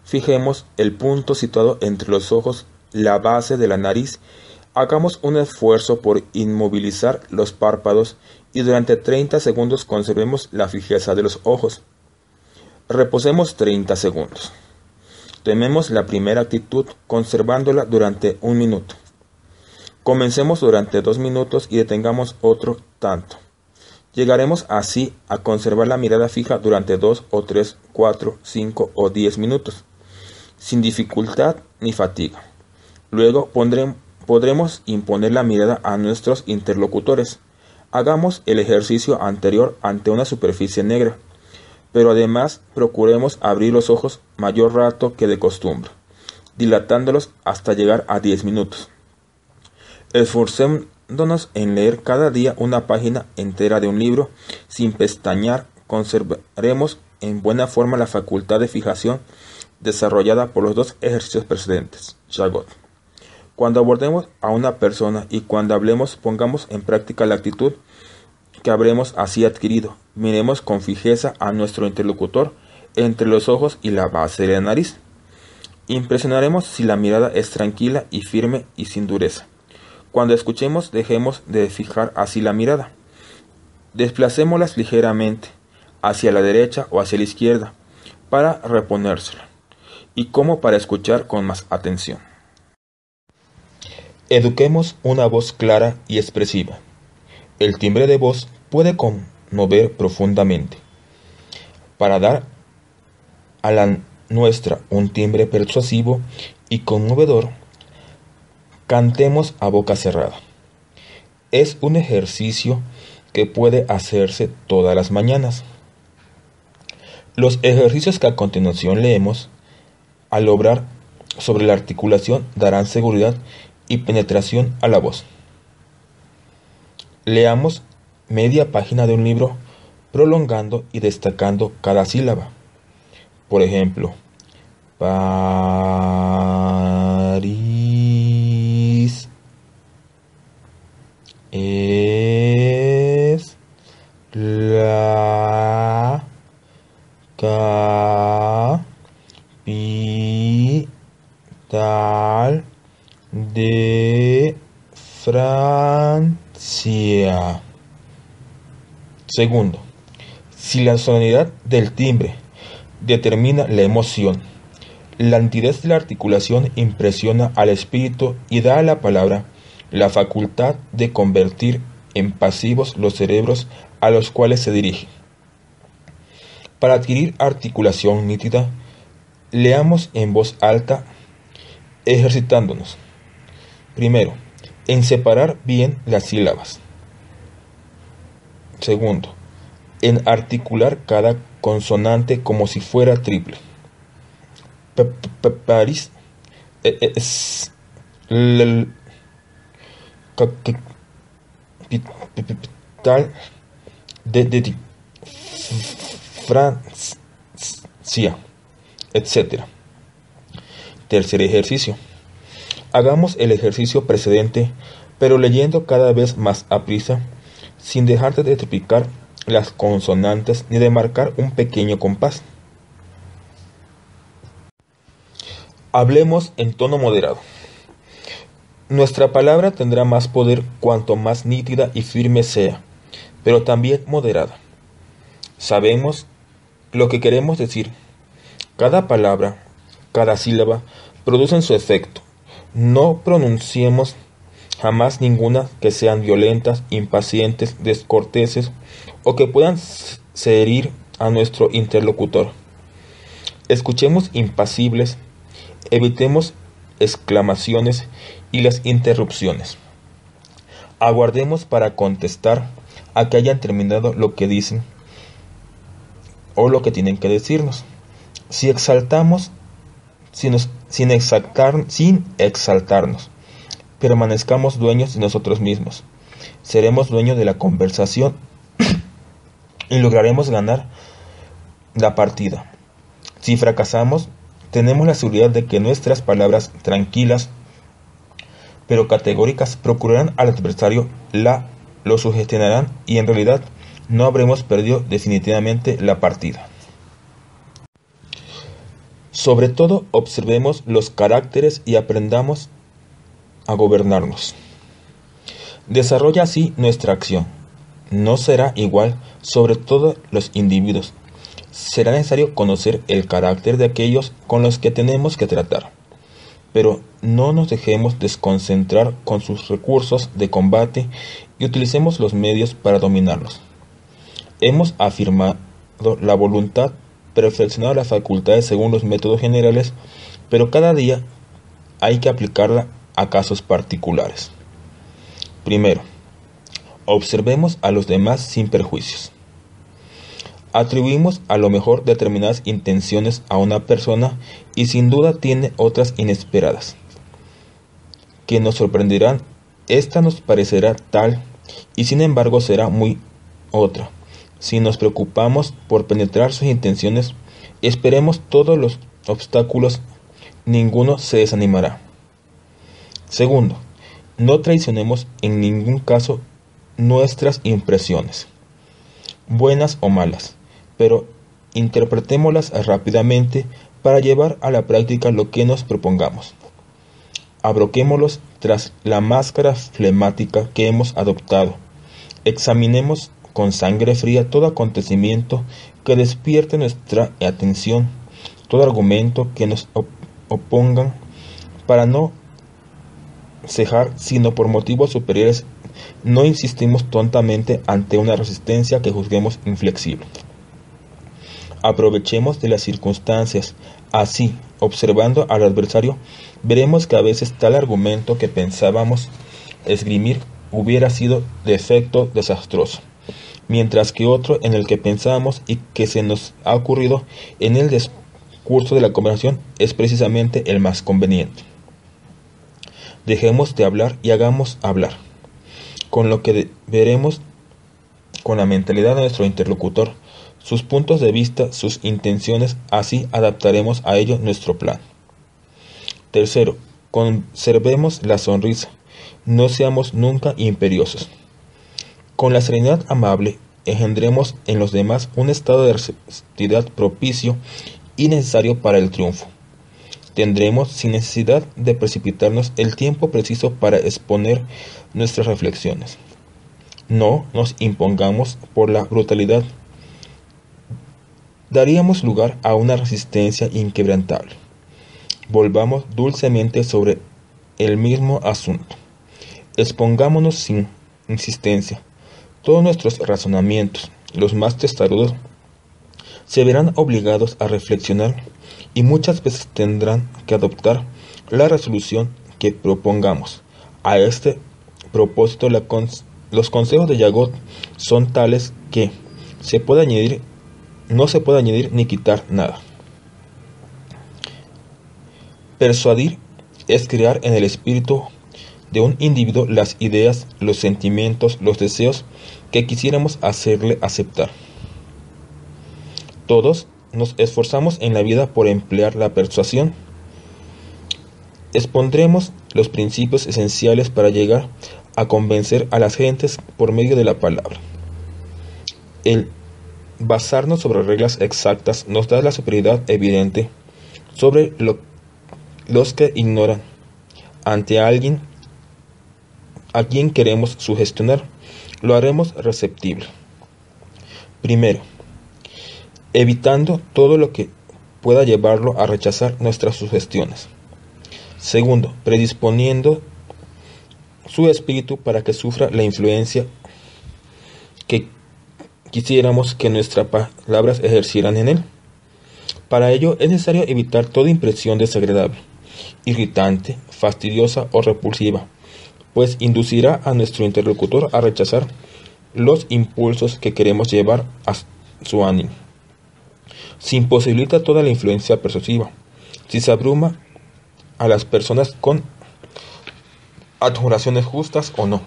Fijemos el punto situado entre los ojos, la base de la nariz. Hagamos un esfuerzo por inmovilizar los párpados y durante 30 segundos conservemos la fijeza de los ojos. Reposemos 30 segundos. Tomemos la primera actitud conservándola durante 1 minuto. Comencemos durante 2 minutos y detengamos otro tanto. Llegaremos así a conservar la mirada fija durante 2 o 3, 4, 5 o 10 minutos, sin dificultad ni fatiga. Luego podremos imponer la mirada a nuestros interlocutores. Hagamos el ejercicio anterior ante una superficie negra, pero además procuremos abrir los ojos mayor rato que de costumbre, dilatándolos hasta llegar a 10 minutos. Esforcémonos en leer cada día una página entera de un libro sin pestañear. Conservaremos en buena forma la facultad de fijación desarrollada por los 2 ejercicios precedentes. Chagot. Cuando abordemos a una persona y cuando hablemos, pongamos en práctica la actitud que habremos así adquirido. Miremos con fijeza a nuestro interlocutor entre los ojos y la base de la nariz. Impresionaremos si la mirada es tranquila y firme y sin dureza. Cuando escuchemos, dejemos de fijar así la mirada. Desplacémoslas ligeramente hacia la derecha o hacia la izquierda para reponérsela y como para escuchar con más atención. Eduquemos una voz clara y expresiva. El timbre de voz puede conmover profundamente. Para dar a la nuestra un timbre persuasivo y conmovedor, cantemos a boca cerrada. Es un ejercicio que puede hacerse todas las mañanas. Los ejercicios que a continuación leemos, al obrar sobre la articulación, darán seguridad y penetración a la voz. Leamos media página de un libro, prolongando y destacando cada sílaba. Por ejemplo, París es la capital de Francia. Segundo, si la sonoridad del timbre determina la emoción, la nitidez de la articulación impresiona al espíritu y da a la palabra la facultad de convertir en pasivos los cerebros a los cuales se dirige. Para adquirir articulación nítida, leamos en voz alta, ejercitándonos. Primero, en separar bien las sílabas. Segundo, en articular cada consonante como si fuera triple. París, es, capital de Francia, etc. Tercer ejercicio. Hagamos el ejercicio precedente, pero leyendo cada vez más aprisa, sin dejar de triplicar las consonantes ni de marcar un pequeño compás. Hablemos en tono moderado. Nuestra palabra tendrá más poder cuanto más nítida y firme sea, pero también moderada. Sabemos lo que queremos decir. Cada palabra, cada sílaba, producen su efecto. No pronunciemos jamás ninguna que sean violentas, impacientes, descorteses o que puedan herir a nuestro interlocutor. Escuchemos impasibles, evitemos exclamaciones y las interrupciones. Aguardemos para contestar a que hayan terminado lo que dicen o lo que tienen que decirnos. Si exaltamos, sin exaltarnos, permanezcamos dueños de nosotros mismos. Seremos dueños de la conversación y lograremos ganar la partida. Si fracasamos, tenemos la seguridad de que nuestras palabras tranquilas pero categóricas procurarán al adversario, lo sugestionarán y en realidad no habremos perdido definitivamente la partida. Sobre todo, observemos los caracteres y aprendamos a gobernarnos. Desarrolla así nuestra acción. No será igual sobre todo los individuos. Será necesario conocer el carácter de aquellos con los que tenemos que tratar. Pero no nos dejemos desconcentrar con sus recursos de combate y utilicemos los medios para dominarlos. Hemos afirmado la voluntad, perfeccionado las facultades según los métodos generales, pero cada día hay que aplicarla a casos particulares. Primero, observemos a los demás sin perjuicios. Atribuimos a lo mejor determinadas intenciones a una persona y sin duda tiene otras inesperadas, que nos sorprenderán. Esta nos parecerá tal y sin embargo será muy otra. Si nos preocupamos por penetrar sus intenciones, esperemos todos los obstáculos, ninguno se desanimará. Segundo, no traicionemos en ningún caso nuestras impresiones, buenas o malas, pero interpretémoslas rápidamente para llevar a la práctica lo que nos propongamos. Abroquémoslos tras la máscara flemática que hemos adoptado. Examinemos con sangre fría todo acontecimiento que despierte nuestra atención, todo argumento que nos opongan, para no cejar sino por motivos superiores. No insistimos tontamente ante una resistencia que juzguemos inflexible. Aprovechemos de las circunstancias. Así, observando al adversario, veremos que a veces tal argumento que pensábamos esgrimir hubiera sido de efecto desastroso, mientras que otro en el que pensábamos y que se nos ha ocurrido en el discurso de la conversación es precisamente el más conveniente. Dejemos de hablar y hagamos hablar, con lo que veremos con la mentalidad de nuestro interlocutor, sus puntos de vista, sus intenciones, así adaptaremos a ello nuestro plan. Tercero, conservemos la sonrisa, no seamos nunca imperiosos. Con la serenidad amable, engendremos en los demás un estado de receptividad propicio y necesario para el triunfo. Tendremos, sin necesidad de precipitarnos, el tiempo preciso para exponer nuestras reflexiones. No nos impongamos por la brutalidad. Daríamos lugar a una resistencia inquebrantable. Volvamos dulcemente sobre el mismo asunto. Expongámonos sin insistencia. Todos nuestros razonamientos, los más testarudos, se verán obligados a reflexionar y muchas veces tendrán que adoptar la resolución que propongamos. A este propósito, la Los consejos de Yagot son tales que no se puede añadir ni quitar nada. Persuadir es crear en el espíritu de un individuo las ideas, los sentimientos, los deseos que quisiéramos hacerle aceptar. Todos nos esforzamos en la vida por emplear la persuasión. Expondremos los principios esenciales para llegar a convencer a las gentes por medio de la palabra. El basarnos sobre reglas exactas nos da la superioridad evidente sobre los que ignoran ante alguien a quien queremos sugestionar. Lo haremos receptible. Primero, evitando todo lo que pueda llevarlo a rechazar nuestras sugestiones. Segundo, predisponiendo su espíritu para que sufra la influencia que quisiéramos que nuestras palabras ejercieran en él. Para ello es necesario evitar toda impresión desagradable, irritante, fastidiosa o repulsiva, pues inducirá a nuestro interlocutor a rechazar los impulsos que queremos llevar a su ánimo. Se imposibilita toda la influencia persuasiva, si se abruma a las personas con adjuraciones justas o no.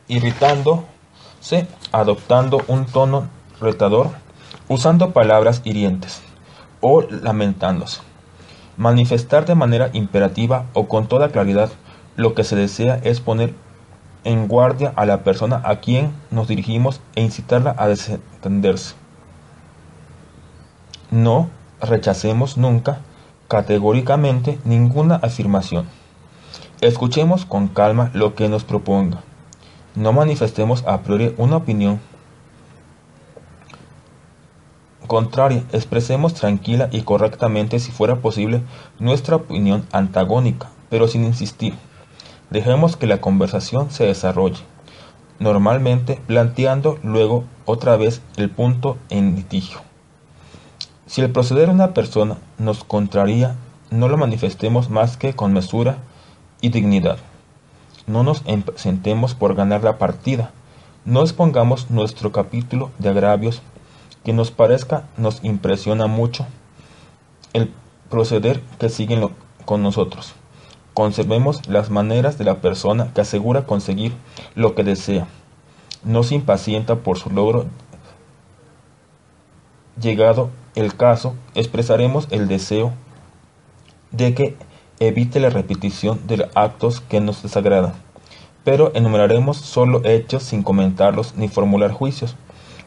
Irritándose, adoptando un tono retador, usando palabras hirientes o lamentándose. Manifestar de manera imperativa o con toda claridad lo que se desea es poner en guardia a la persona a quien nos dirigimos e incitarla a desentenderse. No rechacemos nunca categóricamente ninguna afirmación. Escuchemos con calma lo que nos proponga. No manifestemos a priori una opinión contraria. Expresemos tranquila y correctamente, si fuera posible, nuestra opinión antagónica, pero sin insistir. Dejemos que la conversación se desarrolle, normalmente planteando luego otra vez el punto en litigio. Si el proceder de una persona nos contraría, no lo manifestemos más que con mesura y dignidad. No nos presentemos por ganar la partida. No expongamos nuestro capítulo de agravios que nos parezca nos impresiona mucho el proceder que siguen con nosotros. Conservemos las maneras de la persona que asegura conseguir lo que desea. No se impacienta por su logro. Llegado el caso, expresaremos el deseo de que evite la repetición de actos que nos desagradan, pero enumeraremos solo hechos sin comentarlos ni formular juicios.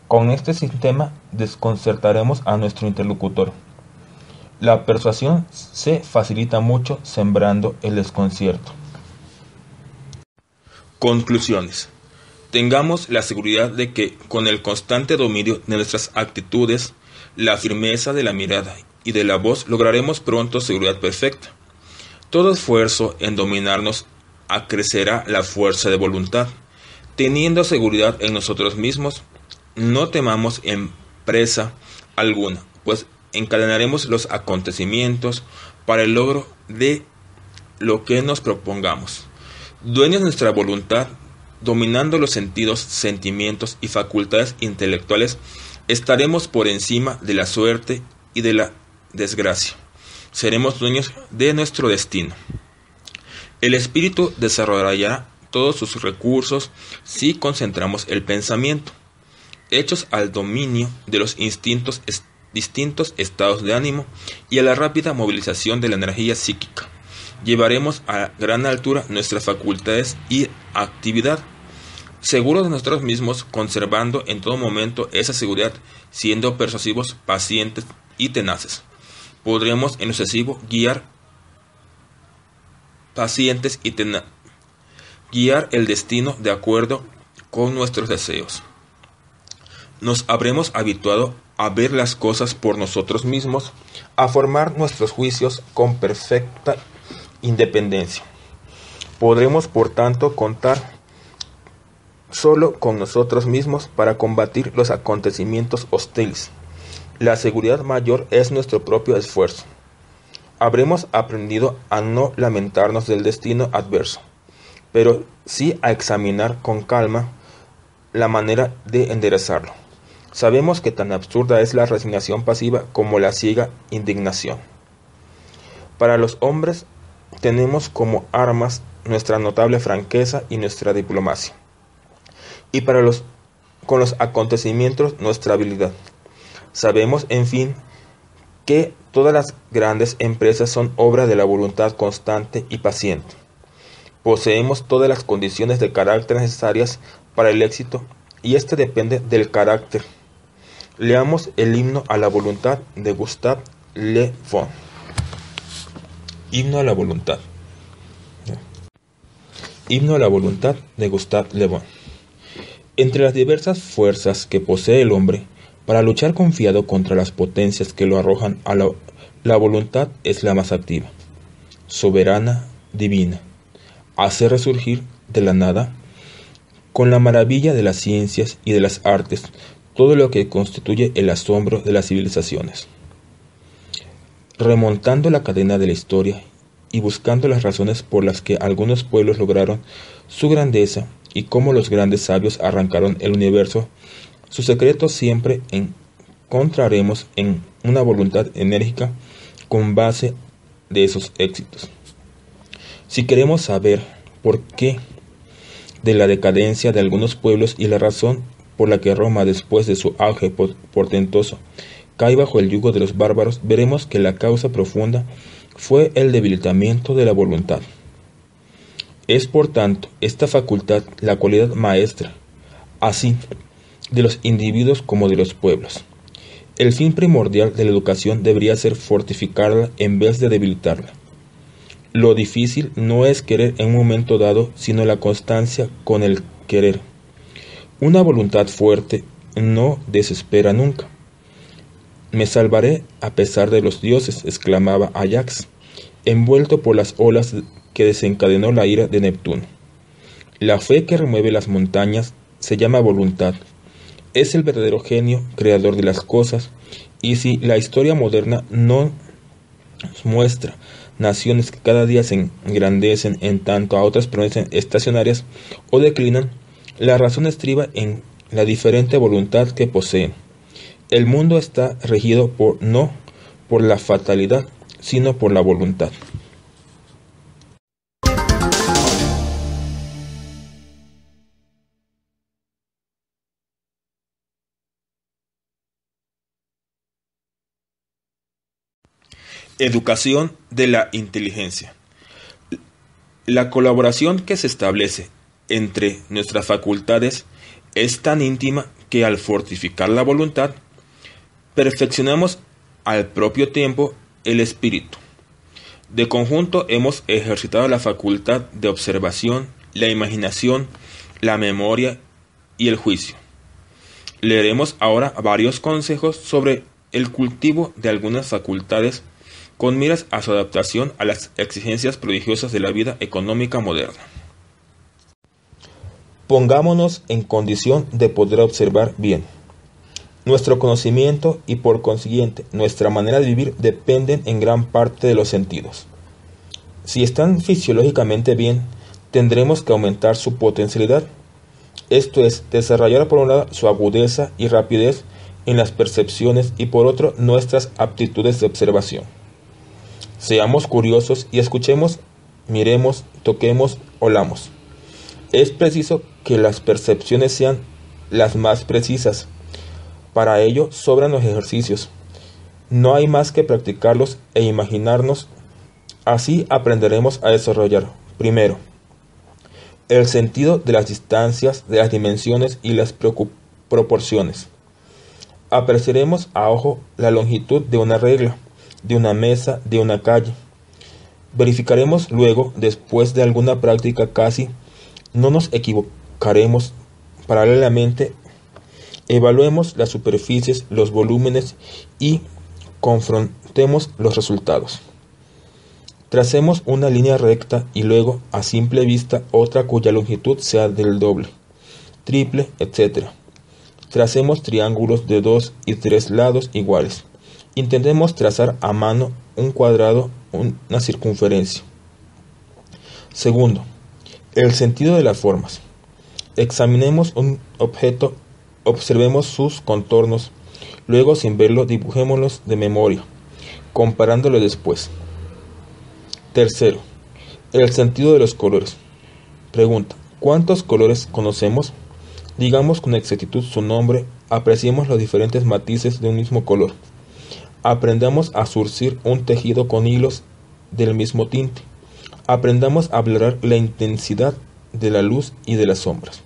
Con este sistema desconcertaremos a nuestro interlocutor. La persuasión se facilita mucho sembrando el desconcierto. Conclusiones. Tengamos la seguridad de que con el constante dominio de nuestras actitudes, la firmeza de la mirada y de la voz lograremos pronto seguridad perfecta. Todo esfuerzo en dominarnos acrecerá la fuerza de voluntad. Teniendo seguridad en nosotros mismos, no temamos empresa alguna, pues encadenaremos los acontecimientos para el logro de lo que nos propongamos. Dueños de nuestra voluntad, dominando los sentidos, sentimientos y facultades intelectuales, estaremos por encima de la suerte y de la desgracia. Seremos dueños de nuestro destino. El espíritu desarrollará todos sus recursos si concentramos el pensamiento, hechos al dominio de los instintos, distintos estados de ánimo y a la rápida movilización de la energía psíquica. Llevaremos a gran altura nuestras facultades y actividad, seguros de nosotros mismos, conservando en todo momento esa seguridad, siendo persuasivos, pacientes y tenaces. Podremos en lo sucesivo guiar el destino de acuerdo con nuestros deseos. Nos habremos habituado a ver las cosas por nosotros mismos, a formar nuestros juicios con perfecta independencia. Podremos, por tanto, contar solo con nosotros mismos para combatir los acontecimientos hostiles. La seguridad mayor es nuestro propio esfuerzo. habremos aprendido a no lamentarnos del destino adverso, pero sí a examinar con calma la manera de enderezarlo. Sabemos que tan absurda es la resignación pasiva como la ciega indignación. Para los hombres tenemos como armas nuestra notable franqueza y nuestra diplomacia, y con los acontecimientos nuestra habilidad. Sabemos, en fin, que todas las grandes empresas son obra de la voluntad constante y paciente. Poseemos todas las condiciones de carácter necesarias para el éxito, y este depende del carácter. Leamos el himno a la voluntad de Gustave Le Bon. Himno a la voluntad. Himno a la voluntad de Gustave Le Bon. Entre las diversas fuerzas que posee el hombre, para luchar confiado contra las potencias que lo arrojan a la voluntad es la más activa, soberana, divina. Hace resurgir de la nada, con la maravilla de las ciencias y de las artes, todo lo que constituye el asombro de las civilizaciones. Remontando la cadena de la historia y buscando las razones por las que algunos pueblos lograron su grandeza y cómo los grandes sabios arrancaron el universo, su secreto siempre encontraremos en una voluntad enérgica con base de esos éxitos. Si queremos saber por qué de la decadencia de algunos pueblos y la razón por la que Roma, después de su auge portentoso, cae bajo el yugo de los bárbaros, veremos que la causa profunda fue el debilitamiento de la voluntad. Es por tanto esta facultad la cualidad maestra, así de los individuos como de los pueblos. El fin primordial de la educación debería ser fortificarla en vez de debilitarla. Lo difícil no es querer en un momento dado, sino la constancia con el querer. Una voluntad fuerte no desespera nunca. Me salvaré a pesar de los dioses, exclamaba Ajax, envuelto por las olas que desencadenó la ira de Neptuno. La fe que remueve las montañas se llama voluntad. Es el verdadero genio creador de las cosas, y si la historia moderna no nos muestra naciones que cada día se engrandecen en tanto a otras permanecen estacionarias o declinan, la razón estriba en la diferente voluntad que poseen. El mundo está regido no por la fatalidad, sino por la voluntad. Educación de la inteligencia. La colaboración que se establece entre nuestras facultades es tan íntima que al fortificar la voluntad, perfeccionamos al propio tiempo el espíritu. De conjunto hemos ejercitado la facultad de observación, la imaginación, la memoria y el juicio. Leeremos ahora varios consejos sobre el cultivo de algunas facultades con miras a su adaptación a las exigencias prodigiosas de la vida económica moderna. Pongámonos en condición de poder observar bien. Nuestro conocimiento y por consiguiente nuestra manera de vivir dependen en gran parte de los sentidos. Si están fisiológicamente bien, tendremos que aumentar su potencialidad, esto es, desarrollar por un lado su agudeza y rapidez en las percepciones y por otro nuestras aptitudes de observación. Seamos curiosos y escuchemos, miremos, toquemos, olamos. Es preciso que las percepciones sean las más precisas. Para ello sobran los ejercicios. No hay más que practicarlos e imaginarnos. Así aprenderemos a desarrollar, primero, el sentido de las distancias, de las dimensiones y las proporciones. Apreciaremos a ojo la longitud de una regla, de una mesa, de una calle. Verificaremos luego, después de alguna práctica casi, no nos equivocaremos. Paralelamente, evaluemos las superficies, los volúmenes y confrontemos los resultados. Tracemos una línea recta y luego, a simple vista, otra cuya longitud sea del doble, triple, etc. Tracemos triángulos de 2 y 3 lados iguales. Intentemos trazar a mano un cuadrado, una circunferencia. Segundo, el sentido de las formas. Examinemos un objeto, observemos sus contornos, luego sin verlo dibujémoslos de memoria, comparándolo después. Tercero, el sentido de los colores. Pregunta, ¿cuántos colores conocemos? Digamos con exactitud su nombre, apreciemos los diferentes matices de un mismo color. Aprendamos a zurcir un tejido con hilos del mismo tinte. Aprendamos a valorar la intensidad de la luz y de las sombras.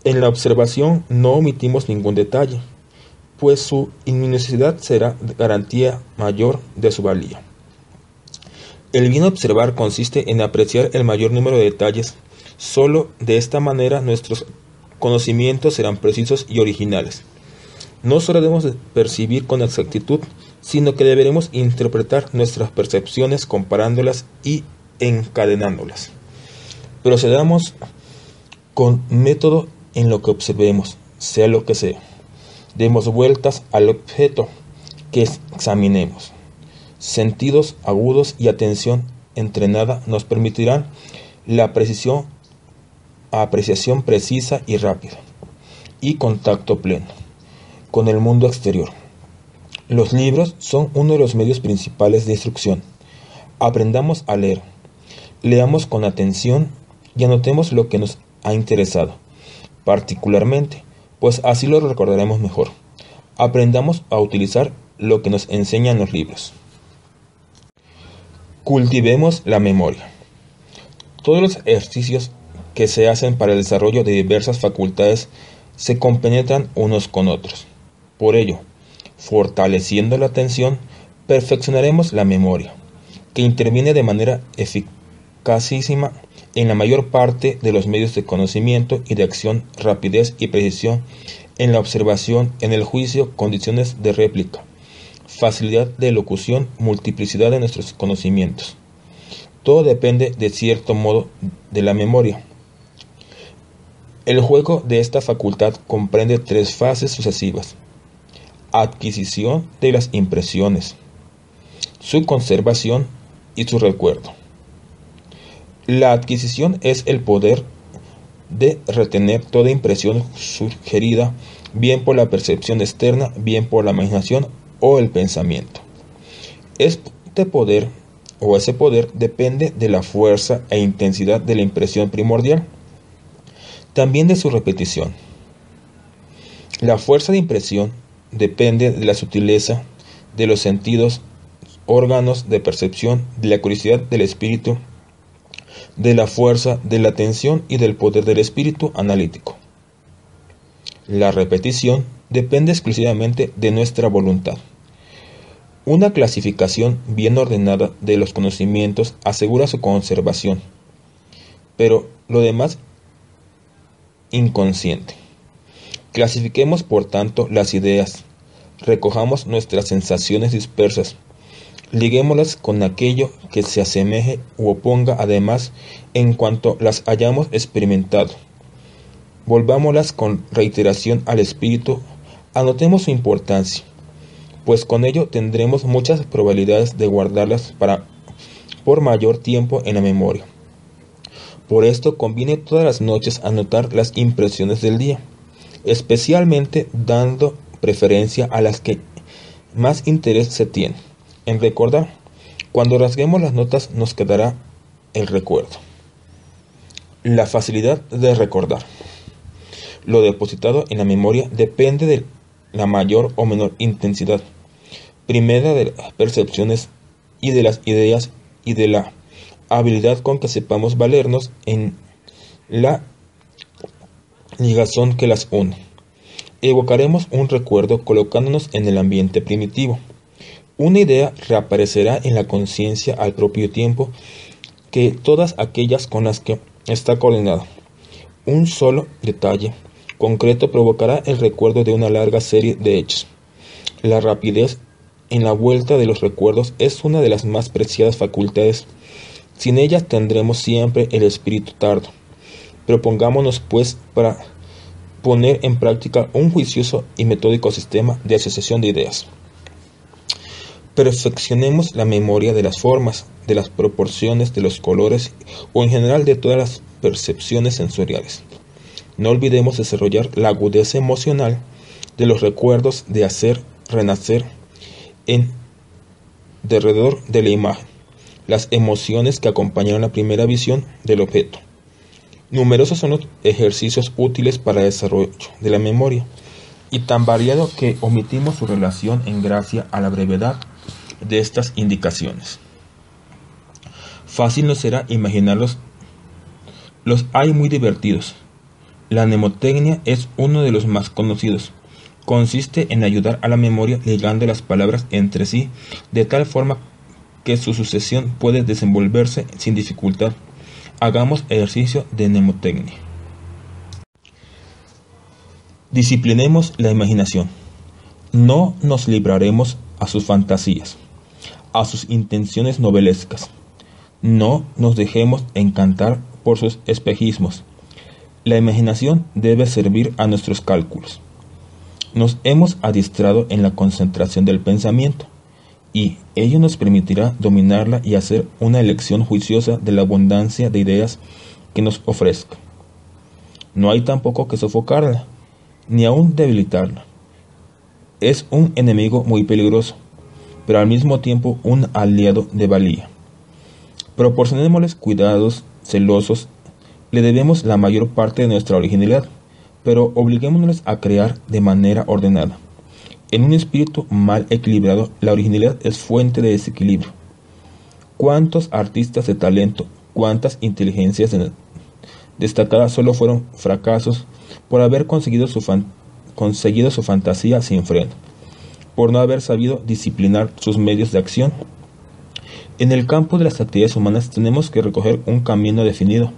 En la observación no omitimos ningún detalle, pues su minuciosidad será garantía mayor de su valía. El bien observar consiste en apreciar el mayor número de detalles. Solo de esta manera nuestros conocimientos serán precisos y originales. No solo debemos percibir con exactitud, sino que deberemos interpretar nuestras percepciones comparándolas y encadenándolas. Procedamos con método en lo que observemos, sea lo que sea. Demos vueltas al objeto que examinemos. Sentidos agudos y atención entrenada nos permitirán la apreciación precisa y rápida, y contacto pleno con el mundo exterior. Los libros son uno de los medios principales de instrucción. Aprendamos a leer, leamos con atención y anotemos lo que nos ha interesado, particularmente, pues así lo recordaremos mejor. Aprendamos a utilizar lo que nos enseñan los libros. Cultivemos la memoria. Todos los ejercicios que se hacen para el desarrollo de diversas facultades se compenetran unos con otros. Por ello, fortaleciendo la atención, perfeccionaremos la memoria, que interviene de manera eficacísima en la mayor parte de los medios de conocimiento y de acción, rapidez y precisión en la observación, en el juicio, condiciones de réplica, facilidad de elocución, multiplicidad de nuestros conocimientos. Todo depende, de cierto modo, de la memoria. El juego de esta facultad comprende 3 fases sucesivas: adquisición de las impresiones, su conservación y su recuerdo. La adquisición es el poder de retener toda impresión sugerida, bien por la percepción externa, bien por la imaginación o el pensamiento. Ese poder depende de la fuerza e intensidad de la impresión primordial, también de su repetición. La fuerza de impresión depende de la sutileza de los sentidos, órganos de percepción, de la curiosidad del espíritu, de la fuerza de la atención y del poder del espíritu analítico. La repetición depende exclusivamente de nuestra voluntad. Una clasificación bien ordenada de los conocimientos asegura su conservación, pero lo demás inconsciente. Clasifiquemos por tanto las ideas, recojamos nuestras sensaciones dispersas, liguémoslas con aquello que se asemeje u oponga además en cuanto las hayamos experimentado. Volvámoslas con reiteración al espíritu, anotemos su importancia, pues con ello tendremos muchas probabilidades de guardarlas por mayor tiempo en la memoria. Por esto conviene todas las noches anotar las impresiones del día, especialmente dando preferencia a las que más interés se tiene en recordar. Cuando rasguemos las notas nos quedará el recuerdo. La facilidad de recordar. Lo depositado en la memoria depende de la mayor o menor intensidad, primera de las percepciones y de las ideas, y de la habilidad con que sepamos valernos en la ligazón que las une. Evocaremos un recuerdo colocándonos en el ambiente primitivo. Una idea reaparecerá en la conciencia al propio tiempo que todas aquellas con las que está coordinada. Un solo detalle concreto provocará el recuerdo de una larga serie de hechos. La rapidez en la vuelta de los recuerdos es una de las más preciadas facultades. Sin ella tendremos siempre el espíritu tardo. Propongámonos pues para poner en práctica un juicioso y metódico sistema de asociación de ideas. Perfeccionemos la memoria de las formas, de las proporciones, de los colores o en general de todas las percepciones sensoriales. No olvidemos desarrollar la agudeza emocional de los recuerdos de hacer renacer en derredor de la imagen las emociones que acompañaron la primera visión del objeto. Numerosos son los ejercicios útiles para el desarrollo de la memoria y tan variado que omitimos su relación en gracia a la brevedad de estas indicaciones. Fácil nos será imaginarlos, los hay muy divertidos. La mnemotecnia es uno de los más conocidos. Consiste en ayudar a la memoria ligando las palabras entre sí de tal forma que su sucesión puede desenvolverse sin dificultad. Hagamos ejercicio de mnemotecnia. Disciplinemos la imaginación. No nos libraremos a sus fantasías, a sus intenciones novelescas. No nos dejemos encantar por sus espejismos. La imaginación debe servir a nuestros cálculos. Nos hemos adiestrado en la concentración del pensamiento, y ello nos permitirá dominarla y hacer una elección juiciosa de la abundancia de ideas que nos ofrezca. No hay tampoco que sofocarla, ni aun debilitarla. Es un enemigo muy peligroso, pero al mismo tiempo un aliado de valía. Proporcionémosles cuidados celosos, le debemos la mayor parte de nuestra originalidad, pero obliguémonos a crear de manera ordenada. En un espíritu mal equilibrado, la originalidad es fuente de desequilibrio. ¿Cuántos artistas de talento, cuántas inteligencias destacadas solo fueron fracasos por haber conseguido su fantasía sin freno, por no haber sabido disciplinar sus medios de acción? En el campo de las actividades humanas tenemos que recoger un camino definido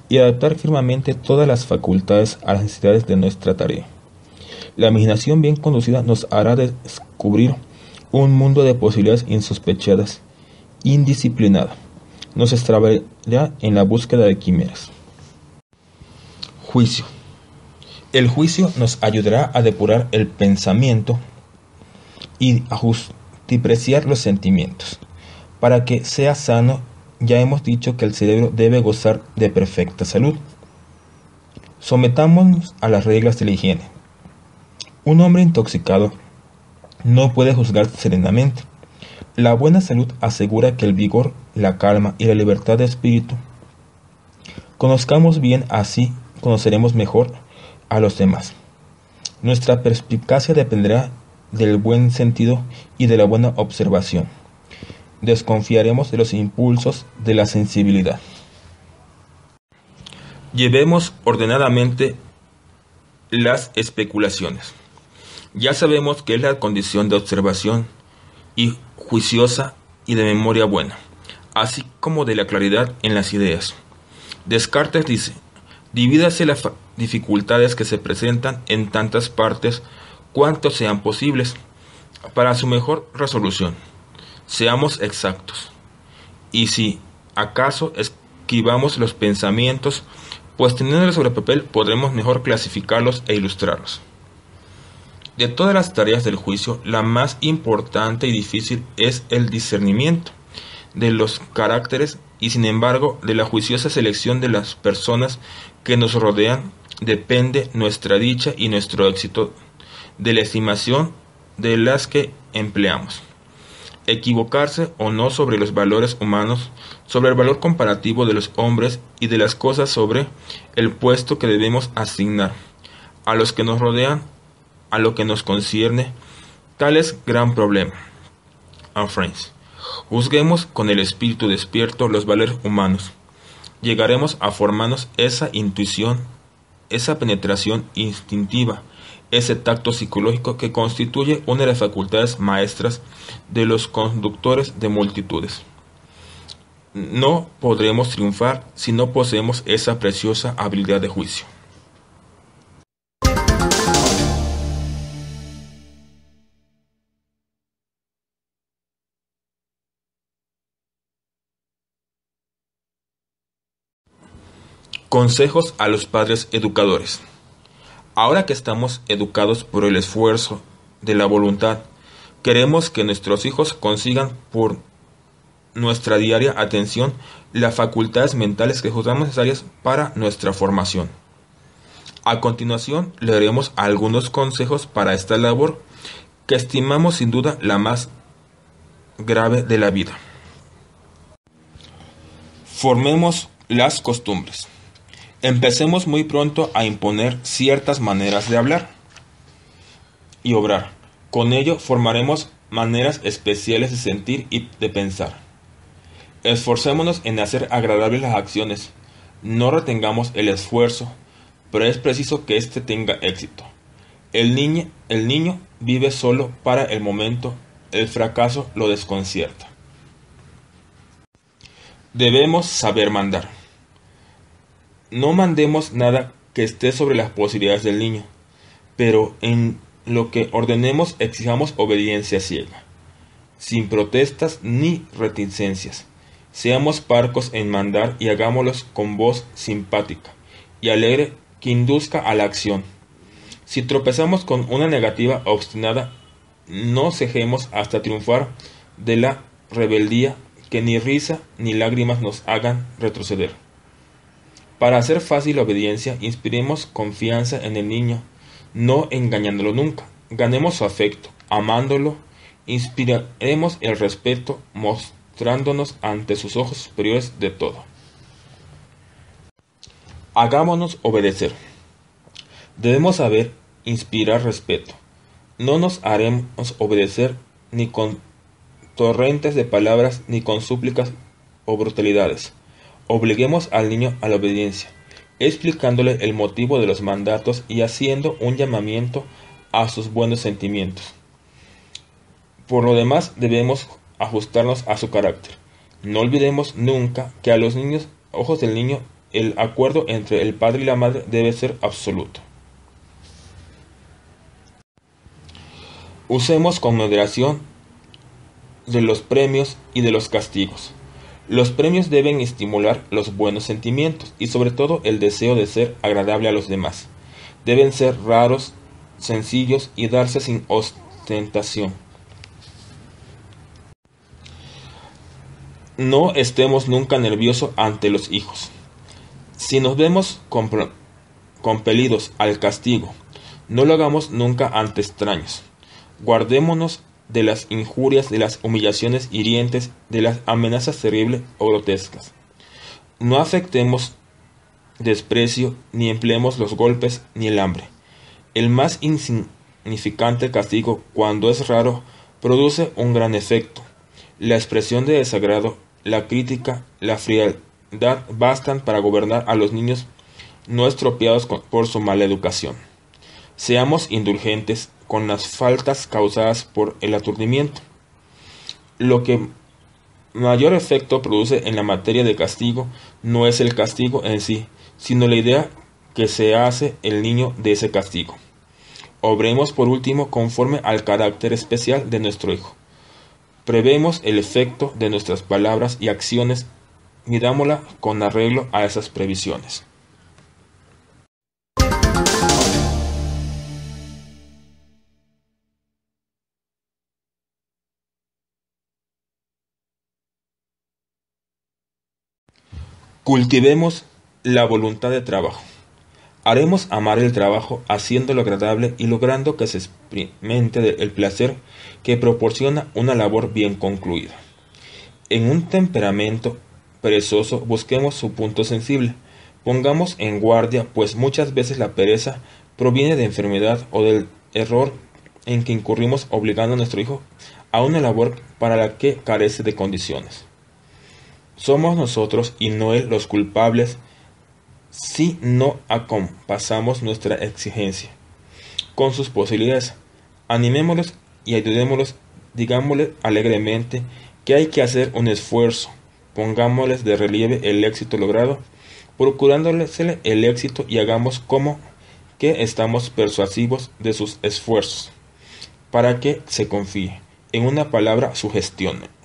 y adaptar firmemente todas las facultades a las necesidades de nuestra tarea. La imaginación bien conducida nos hará descubrir un mundo de posibilidades insospechadas. Indisciplinada nos extraviará en la búsqueda de quimeras. Juicio. El juicio nos ayudará a depurar el pensamiento y a justipreciar los sentimientos. Para que sea sano, ya hemos dicho que el cerebro debe gozar de perfecta salud. Sometámonos a las reglas de la higiene. Un hombre intoxicado no puede juzgar serenamente. La buena salud asegura que el vigor, la calma y la libertad de espíritu. Conozcamos bien, así conoceremos mejor a los demás. Nuestra perspicacia dependerá del buen sentido y de la buena observación. Desconfiaremos de los impulsos de la sensibilidad. Llevemos ordenadamente las especulaciones. Ya sabemos que es la condición de observación y juiciosa y de memoria buena, así como de la claridad en las ideas. Descartes dice: divídase las dificultades que se presentan en tantas partes cuanto sean posibles para su mejor resolución. Seamos exactos. Y si acaso esquivamos los pensamientos, pues teniéndolos sobre papel podremos mejor clasificarlos e ilustrarlos. De todas las tareas del juicio, la más importante y difícil es el discernimiento de los caracteres y, sin embargo, de la juiciosa selección de las personas que nos rodean depende nuestra dicha y nuestro éxito, de la estimación de las que empleamos. Equivocarse o no sobre los valores humanos, sobre el valor comparativo de los hombres y de las cosas, sobre el puesto que debemos asignar a los que nos rodean, a lo que nos concierne, tal es gran problema. Anne Frank. Juzguemos con el espíritu despierto los valores humanos. Llegaremos a formarnos esa intuición, esa penetración instintiva, ese tacto psicológico que constituye una de las facultades maestras de los conductores de multitudes. No podremos triunfar si no poseemos esa preciosa habilidad de juicio. Consejos a los padres educadores. Ahora que estamos educados por el esfuerzo de la voluntad, Queremos que nuestros hijos consigan por nuestra diaria atención las facultades mentales que juzgamos necesarias para nuestra formación. A continuación, leeremos algunos consejos para esta labor que estimamos sin duda la más grave de la vida. Formemos las costumbres. Empecemos muy pronto a imponer ciertas maneras de hablar y obrar. Con ello formaremos maneras especiales de sentir y de pensar. Esforcémonos en hacer agradables las acciones. No retengamos el esfuerzo, pero es preciso que éste tenga éxito. El niño vive solo para el momento, el fracaso lo desconcierta. Debemos saber mandar. No mandemos nada que esté sobre las posibilidades del niño, pero en lo que ordenemos exijamos obediencia ciega, sin protestas ni reticencias. Seamos parcos en mandar y hagámoslos con voz simpática y alegre que induzca a la acción. Si tropezamos con una negativa obstinada, no cejemos hasta triunfar de la rebeldía, que ni risa ni lágrimas nos hagan retroceder. Para hacer fácil la obediencia, inspiremos confianza en el niño, no engañándolo nunca. Ganemos su afecto, amándolo, inspiremos el respeto, mostrándonos ante sus ojos superiores de todo. Hagámonos obedecer. Debemos saber inspirar respeto. No nos haremos obedecer ni con torrentes de palabras ni con súplicas o brutalidades. Obliguemos al niño a la obediencia, explicándole el motivo de los mandatos y haciendo un llamamiento a sus buenos sentimientos. Por lo demás, debemos ajustarnos a su carácter. No olvidemos nunca que a los ojos del niño, el acuerdo entre el padre y la madre debe ser absoluto. Usemos con moderación de los premios y de los castigos. Los premios deben estimular los buenos sentimientos y sobre todo el deseo de ser agradable a los demás. Deben ser raros, sencillos y darse sin ostentación. No estemos nunca nerviosos ante los hijos. Si nos vemos compelidos al castigo, no lo hagamos nunca ante extraños. Guardémonos de las injurias, de las humillaciones hirientes, de las amenazas terribles o grotescas. No afectemos desprecio, ni empleemos los golpes ni el hambre. El más insignificante castigo, cuando es raro, produce un gran efecto. La expresión de desagrado, la crítica, la frialdad bastan para gobernar a los niños no estropeados por su mala educación. Seamos indulgentes con las faltas causadas por el aturdimiento. Lo que mayor efecto produce en la materia de castigo no es el castigo en sí, sino la idea que se hace el niño de ese castigo. Obremos por último conforme al carácter especial de nuestro hijo. Prevemos el efecto de nuestras palabras y acciones, midámosla con arreglo a esas previsiones. Cultivemos la voluntad de trabajo. Haremos amar el trabajo haciéndolo agradable y logrando que se experimente el placer que proporciona una labor bien concluida. En un temperamento perezoso busquemos su punto sensible. Pongamos en guardia, pues muchas veces la pereza proviene de enfermedad o del error en que incurrimos obligando a nuestro hijo a una labor para la que carece de condiciones. Somos nosotros y no él los culpables si no acompasamos nuestra exigencia con sus posibilidades. Animémoslos y ayudémoslos, digámosles alegremente que hay que hacer un esfuerzo, pongámosles de relieve el éxito logrado, procurándoles el éxito y hagamos como que estamos persuasivos de sus esfuerzos, para que se confíe. En una palabra, sugestione.